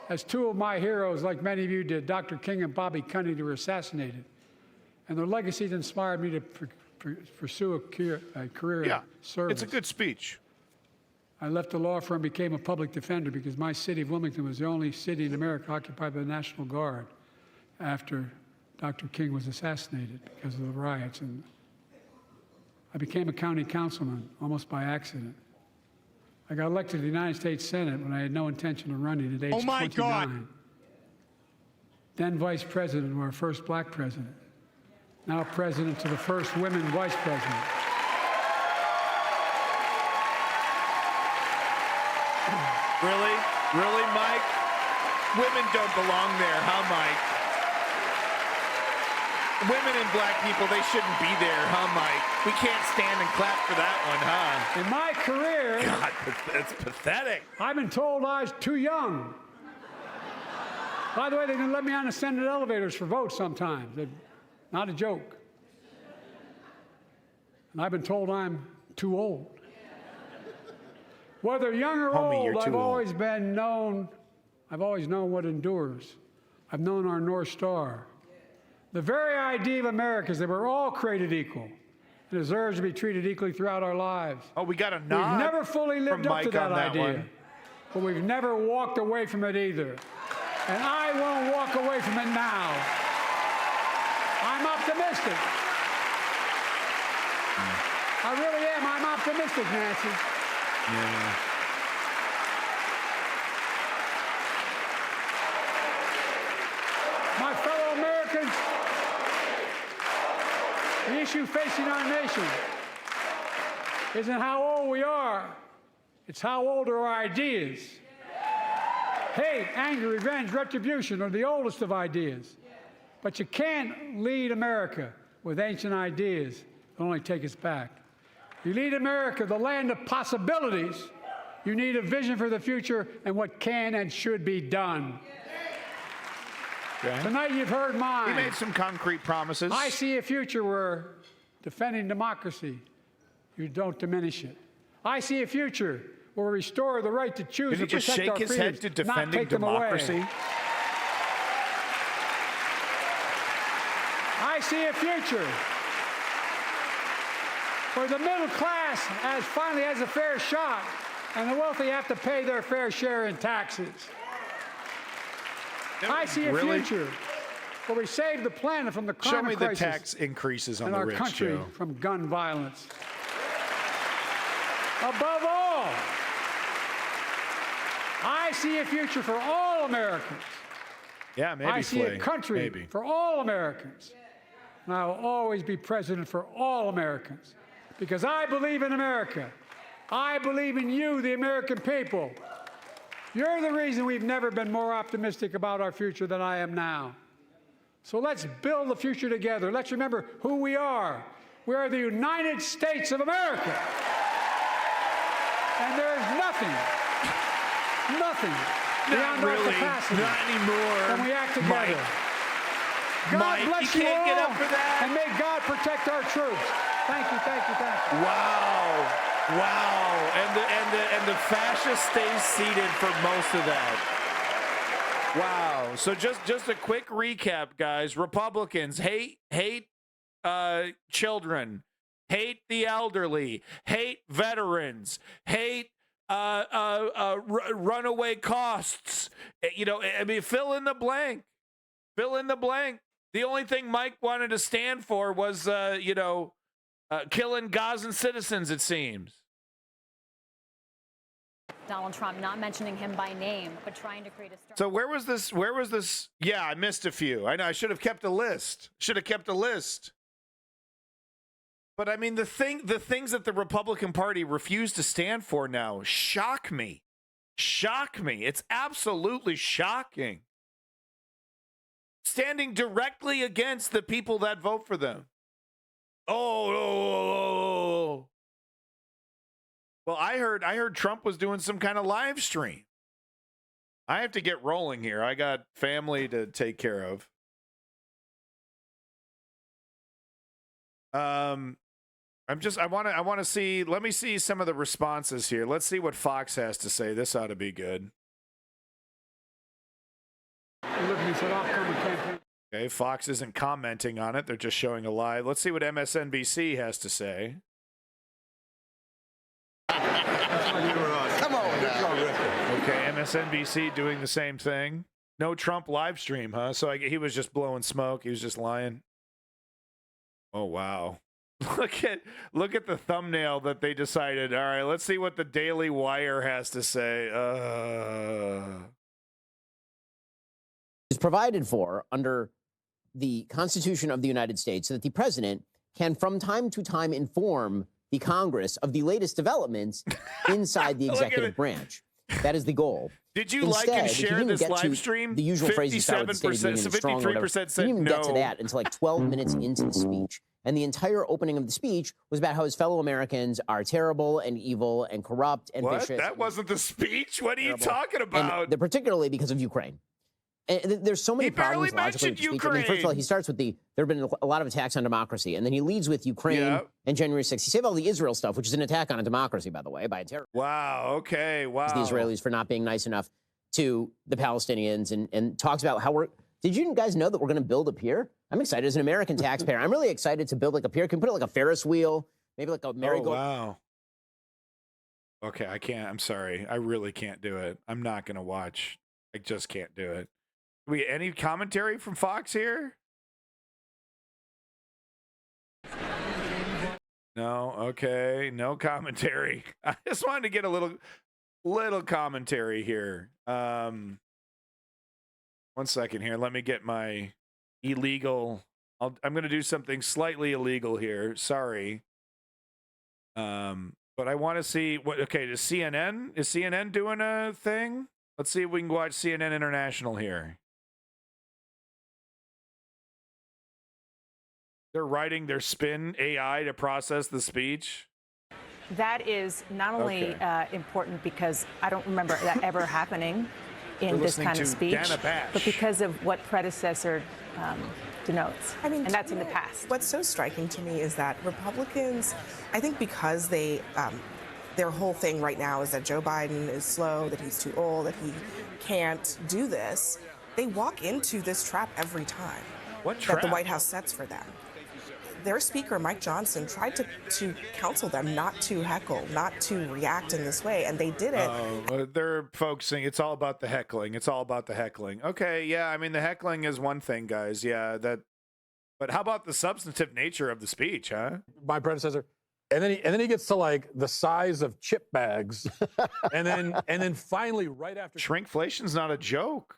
as two of my heroes, like many of you did, Dr. King and Bobby Kennedy, were assassinated. And their legacies inspired me to pursue a career in service. It's a good speech. I left the law firm and became a public defender because my city of Wilmington was the only city in America occupied by the National Guard after Dr. King was assassinated because of the riots. And I became a county councilman almost by accident. I got elected to the United States Senate when I had no intention of running at age 29. my God. Then vice president of our first black president. Now president to the first women vice president. Really? Really, Mike? Women don't belong there, huh, Mike? Women and black people, they shouldn't be there, huh, Mike? We can't stand and clap for that one, huh? In my career, God, it's pathetic. I've been told I was too young. By the way, they didn't let me on the Senate elevators for votes sometimes. Not a joke. And I've been told I'm too old. Whether young or Homie, old, I've always known what endures. I've known our North Star. The very idea of America is that we're all created equal and deserves to be treated equally throughout our lives. Oh, we got a nod. We've never fully lived up to that idea, one. but we've never walked away from it either. And I won't walk away from it now. I'm optimistic. I really am. I'm optimistic, Nancy. Yeah. My fellow Americans, the issue facing our nation isn't how old we are, it's how old are our ideas. Hate, anger, revenge, retribution are the oldest of ideas. But you can't lead America with ancient ideas that only take us back. You lead America, the land of possibilities. You need a vision for the future and what can and should be done. Okay. Tonight you've heard mine. He made some concrete promises. I see a future where defending democracy, you don't diminish it. I see a future where we restore the right to choose Did he and just protect shake our his freedoms, head to not defending take them away. democracy? I see a future where the middle class finally has a fair shot and the wealthy have to pay their fair share in taxes. I see a future where we save the planet from the climate crisis. Show me the crisis tax increases on and the our rich, country Joe. from gun violence. Above all, I see a future for all Americans. Yeah, maybe. I see a country for all Americans. And I will always be president for all Americans because I believe in America. I believe in you, the American people. You're the reason we've never been more optimistic about our future than I am now. So let's build the future together. Let's remember who we are. We are the United States of America. And there is nothing nothing beyond Not our really. capacity. Not anymore. When we act together. Mike. God Mike, bless you you can't all, get up for that. and may God protect our troops. Thank you, thank you, thank you. Wow. Wow. And the fascist stays seated for most of that. Wow. So just a quick recap, guys. Republicans hate children, hate the elderly, hate veterans, hate runaway costs. You know, I mean, fill in the blank. Fill in the blank. The only thing Mike wanted to stand for was, killing Gazan citizens, it seems. Donald Trump not mentioning him by name, but trying to create a strong. So where was this? Yeah, I missed a few. I know I should have kept a list. But I mean, the things that the Republican Party refused to stand for now shock me. It's absolutely shocking. Standing directly against the people that vote for them. Oh. Well, I heard Trump was doing some kind of live stream. I have to get rolling here. I got family to take care of. I want to see, let me see some of the responses here. Let's see what Fox has to say. This ought to be good. Look, he said, I'll come and campaign. Okay, Fox isn't commenting on it. They're just showing a live. Let's see what MSNBC has to say. Come on now. Okay, MSNBC doing the same thing. No Trump live stream, huh? So he was just blowing smoke. He was just lying. Oh, wow. Look at the thumbnail that they decided. All right, let's see what the Daily Wire has to say. Is provided for under the Constitution of the United States so that the president can from time to time inform the Congress of the latest developments inside the executive branch. That is the goal. Did you Instead, like and share this live stream? The usual phrase you start with the State of the Union is strong or whatever. 53% You said didn't even get to no. that until like 12 minutes into the speech. And the entire opening of the speech was about how his fellow Americans are terrible and evil and corrupt and What? vicious. That wasn't the speech? What are you talking And about? particularly because of Ukraine. And there's so many He barely problems logically with the speech. I mean, first of all, he starts with there have been a lot of attacks on democracy, and then he leads with Ukraine and January 6th. He saved all the Israel stuff, which is an attack on a democracy, by the way, by a terrorist. Wow. Okay. Wow. The Israelis for not being nice enough to the Palestinians, and talks about how Did you guys know that we're going to build a pier? I'm excited as an American taxpayer. I'm really excited to build like a pier. Can we put it like a Ferris wheel, maybe like a merry-go-round? Oh, wow. Okay, I can't. I'm sorry. I really can't do it. I'm not going to watch. I just can't do it. Any commentary from Fox here? No. Okay. No commentary. I just wanted to get a little commentary here. 1 second here. Let me get my illegal. I'm going to do something slightly illegal here. Sorry. But I want to see what. Okay, is CNN doing a thing? Let's see if we can watch CNN International here. They're writing their spin AI to process the speech. That is not only important because I don't remember that ever happening in this kind of speech, but because of what predecessor denotes. I mean, and that's in the past. What's so striking to me is that Republicans, I think because they, their whole thing right now is that Joe Biden is slow, that he's too old, that he can't do this, they walk into this trap every time. What trap? That the White House sets for them. Their speaker, Mike Johnson, tried to counsel them not to heckle, not to react in this way, and they did it. They're focusing. It's all about the heckling. It's all about the heckling. Okay, yeah. I mean, the heckling is one thing, guys. Yeah, that. But how about the substantive nature of the speech, huh? My predecessor, and then he gets to like the size of chip bags, and then finally right after shrinkflation's not a joke.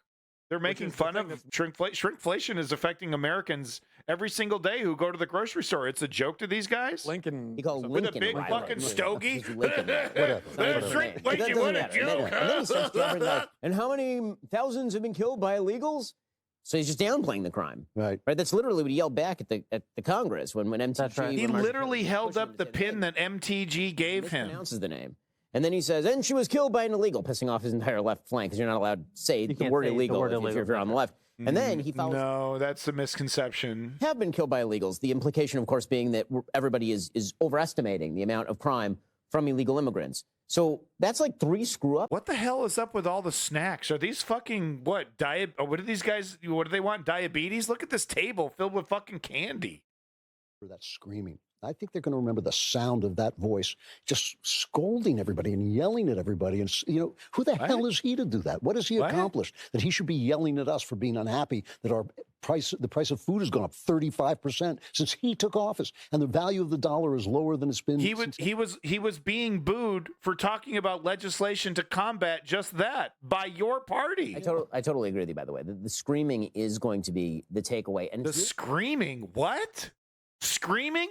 They're making fun of shrinkflation is affecting Americans every single day who go to the grocery store. It's a joke to these guys. Lincoln with a big fucking stogie. Shrinkflation, what a joke! And then he starts covering that. And how many thousands have been killed by illegals? So he's just downplaying the crime. Right. That's literally what he yelled back at the Congress when MTG. He literally held up the pin that MTG gave him. Mispronounces the name. And then he says, and she was killed by an illegal, pissing off his entire left flank because you're not allowed to say the word illegal if you're on the left. And then he follows. No, that's a misconception. Have been killed by illegals. The implication, of course, being that everybody is overestimating the amount of crime from illegal immigrants. So that's like 3 screw up. What the hell is up with all the snacks? Are these fucking what are these guys? What do they want? Diabetes? Look at this table filled with fucking candy. For that screaming. I think they're going to remember the sound of that voice just scolding everybody and yelling at everybody. And, you know, who the hell is he to do that? What has he accomplished? That he should be yelling at us for being unhappy that the price of food has gone up 35% since he took office, and the value of the dollar is lower than it's been. He was being booed for talking about legislation to combat just that by your party. I totally agree with you, by the way. The screaming is going to be the takeaway. And the screaming? What? Screaming?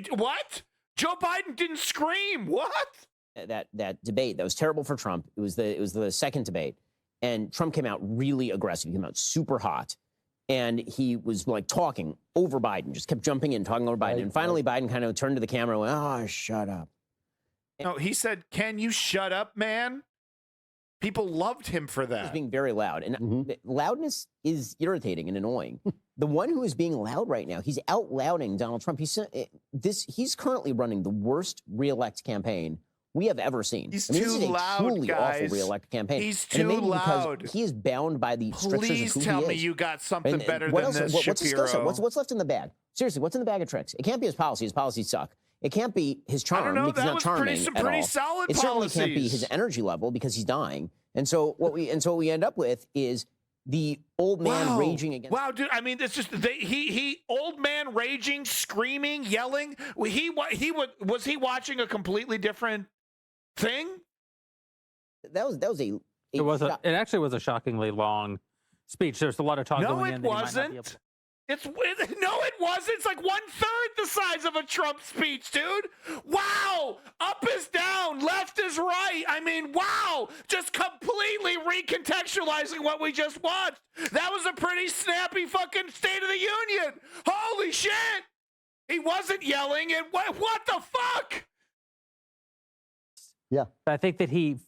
What? Joe Biden didn't scream. What? That debate that was terrible for Trump. It was the second debate, and Trump came out really aggressive. He came out super hot, and he was like talking over Biden, just kept jumping in, talking over Biden, and finally Biden kind of turned to the camera and went, "Oh, shut up." No, he said, "Can you shut up, man?" People loved him for that. He was being very loud, and loudness is irritating and annoying. The one who is being loud right now, he's out louding Donald Trump. He's currently running the worst reelect campaign we have ever seen. He's this too is a loud, truly guys. awful reelect campaign. He's and it may too be because loud. He is bound by the strictures of who Please tell he me is. you got something better what than else, this, what's his skill set? Shapiro. What's left in the bag? Seriously, what's in the bag of tricks? It can't be his policy. His policies suck. It can't be his charm. I don't know. Because That he's not was charming pretty at all. solid It certainly policies. can't be his energy level because he's dying. And so what we end up with is the old man raging against. Wow, dude! I mean, it's just he old man raging, screaming, yelling. Was he watching a completely different thing? That was a. It actually was a shockingly long speech. There's a lot of talk No, going it in. that he might not be wasn't. able to- No, it wasn't. It's like 1/3 the size of a Trump speech, dude. Wow. Up is down, left is right. I mean, wow. Just completely recontextualizing what we just watched. That was a pretty snappy fucking State of the Union. Holy shit. He wasn't yelling. And what the fuck? Yeah. I think that he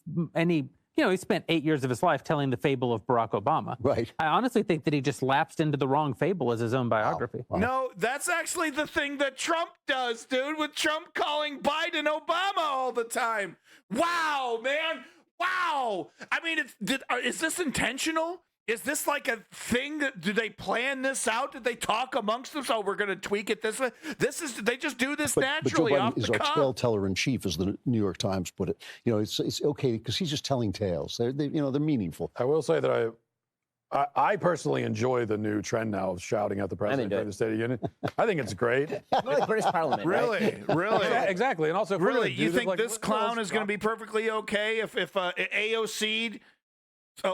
spent 8 years of his life telling the fable of Barack Obama. Right. I honestly think that he just lapsed into the wrong fable as his own biography. Wow. No, that's actually the thing that Trump does, dude, with Trump calling Biden Obama all the time. Wow, man. Wow. I mean, is this intentional? Is this like a thing? Do they plan this out? Did they talk amongst them? Oh, we're going to tweak it this way. They just do this naturally but Joe off Biden is the our cuff. tale teller in chief, as the New York Times put it. You know, it's okay because he's just telling tales. They're meaningful. I will say that I personally enjoy the new trend now of shouting at the president during the State of the Union. I think it's great. Like British Parliament, Really? right? Really? Yeah, exactly. And also, Really? You think this clown is going to be perfectly okay if AOC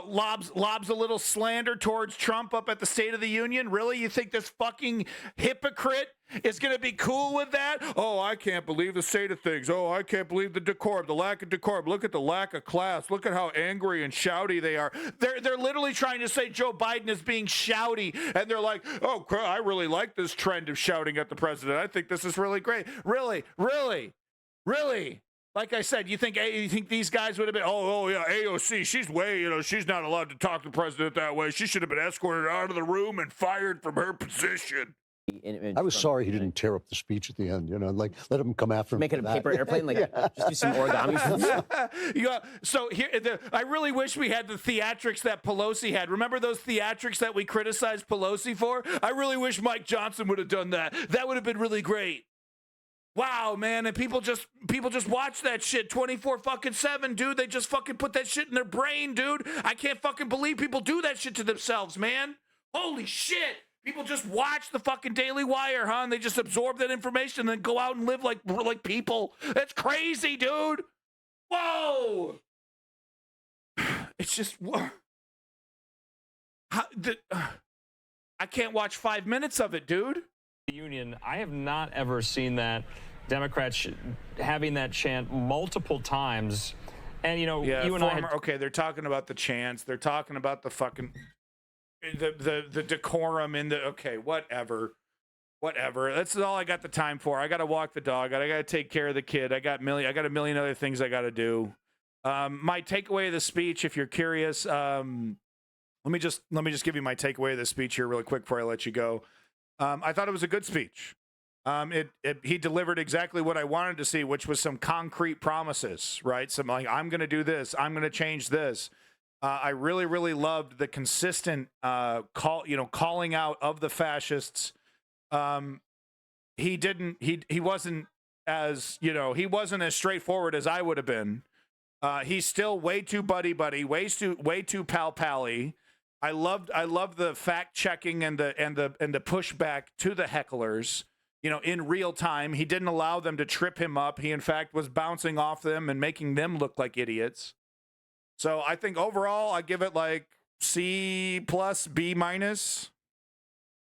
lobs a little slander towards Trump up at the State of the Union? Really? You think this fucking hypocrite is going to be cool with that? Oh, I can't believe the state of things. Oh, I can't believe the decorum, the lack of decorum. Look at the lack of class. Look at how angry and shouty they are. They're literally trying to say Joe Biden is being shouty, and they're like, oh, I really like this trend of shouting at the president. I think this is really great. Really? Really? Really? Like I said, you think these guys would have been, oh yeah, AOC, she's not allowed to talk to the president that way. She should have been escorted out of the room and fired from her position. I was sorry he didn't tear up the speech at the end. You know, like let him come after him. Make it a paper airplane, like just do some origami. Yeah. So here, I really wish we had the theatrics that Pelosi had. Remember those theatrics that we criticized Pelosi for? I really wish Mike Johnson would have done that. That would have been really great. Wow, man, and people just watch that shit 24/7, dude. They just fucking put that shit in their brain, dude. I can't fucking believe people do that shit to themselves, man. Holy shit. People just watch the fucking Daily Wire, huh? And they just absorb that information and then go out and live like people. That's crazy, dude. Whoa. It's just I can't watch 5 minutes of it, dude. Union, I have not ever seen that Democrats having that chant multiple times. And, you know, you and I had... Okay, they're talking about the chants. They're talking about the fucking... The decorum in the... Okay, whatever. whatever. That's all I got the time for. I got to walk the dog. I got to take care of the kid. I got a million other things I got to do. My takeaway of the speech, if you're curious, let me just give you my takeaway of the speech here really quick before I let you go. I thought it was a good speech. He delivered exactly what I wanted to see, which was some concrete promises, right? Some like, I'm going to do this. I'm going to change this. I really, really loved the consistent calling out of the fascists. He wasn't as straightforward as I would have been. He's still way too buddy, way too pal-pally. I loved the fact checking and the pushback to the hecklers, in real time. He didn't allow them to trip him up. He in fact was bouncing off them and making them look like idiots. So I think overall I give it like C+, B-,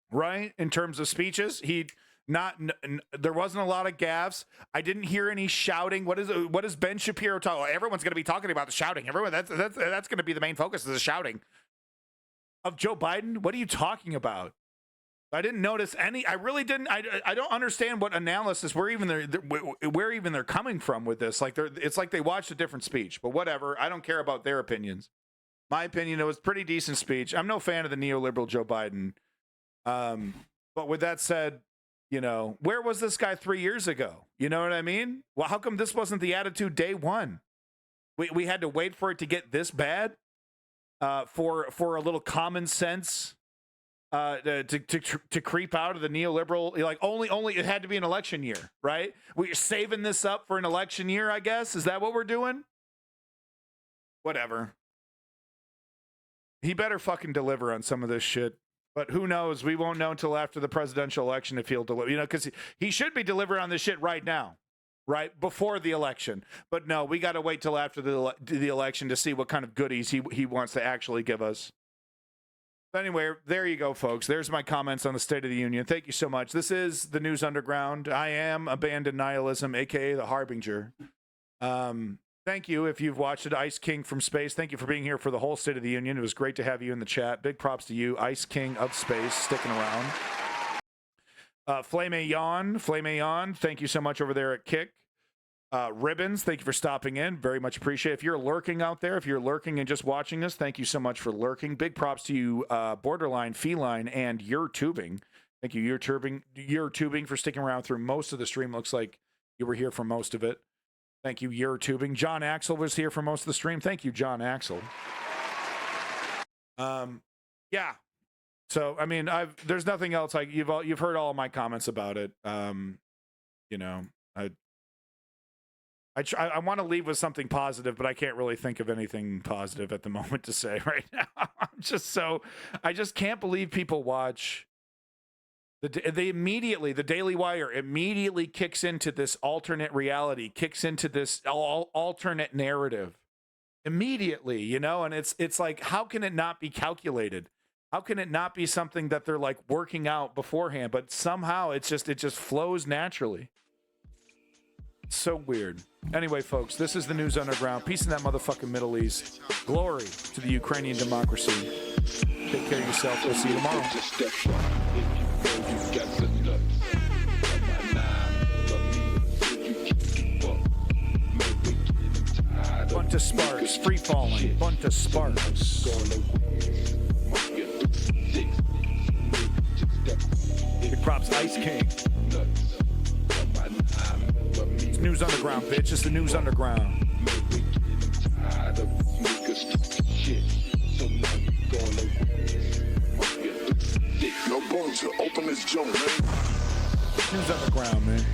right? In terms of speeches, there wasn't a lot of gaffes. I didn't hear any shouting. What is Ben Shapiro talking? Oh, everyone's going to be talking about the shouting. Everyone, that's going to be the main focus is the shouting of Joe Biden. What are you talking about? I didn't notice any. I really didn't. I don't understand what analysis where even they're coming from with this. Like it's like they watched a different speech. But whatever. I don't care about their opinions. My opinion, it was a pretty decent speech. I'm no fan of the neoliberal Joe Biden. But with that said, where was this guy 3 years ago? You know what I mean? Well, how come this wasn't the attitude day one? We had to wait for it to get this bad for a little common sense to creep out of the neoliberal. Like only it had to be an election year, right? We're saving this up for an election year, I guess. Is that what we're doing? Whatever. He better fucking deliver on some of this shit. But who knows? We won't know until after the presidential election if he'll deliver. Because he should be delivering on this shit right now, right before the election. But no, we got to wait till after the election to see what kind of goodies he wants to actually give us. But anyway, there you go, folks. There's my comments on the State of the Union. Thank you so much. This is the News Underground. I am Abandoned Nihilism, a.k.a. the Harbinger. Thank you if you've watched it. Ice King from Space, thank you for being here for the whole State of the Union. It was great to have you in the chat. Big props to you, Ice King of Space, sticking around. Flame Ayon, thank you so much over there at Kick. Ribbons, thank you for stopping in. Very much appreciate it. If you're lurking out there, if you're lurking and just watching us, thank you so much for lurking. Big props to you, Borderline, Feline, and Your Tubing. Thank you, Your Tubing, for sticking around through most of the stream. Looks like you were here for most of it. Thank you, Your Tubing. John Axel was here for most of the stream. Thank you, John Axel. Yeah. So I mean, there's nothing else. Like you've heard all of my comments about it. I want to leave with something positive, but I can't really think of anything positive at the moment to say right now. I just can't believe people watch. The Daily Wire immediately kicks into this alternate reality, kicks into this alternate narrative immediately, and it's like, how can it not be calculated? How can it not be something that they're like working out beforehand? But somehow it just flows naturally. So weird. Anyway, folks, this is the News Underground. Peace in that motherfucking Middle East. Glory to the Ukrainian democracy. Take care of yourself. We'll see you tomorrow. Bunch of sparks, free falling. Bunch of sparks. Big props, Ice King. It's News Underground, bitch. It's the News Underground. No bones to open this joint, man. News Underground, man.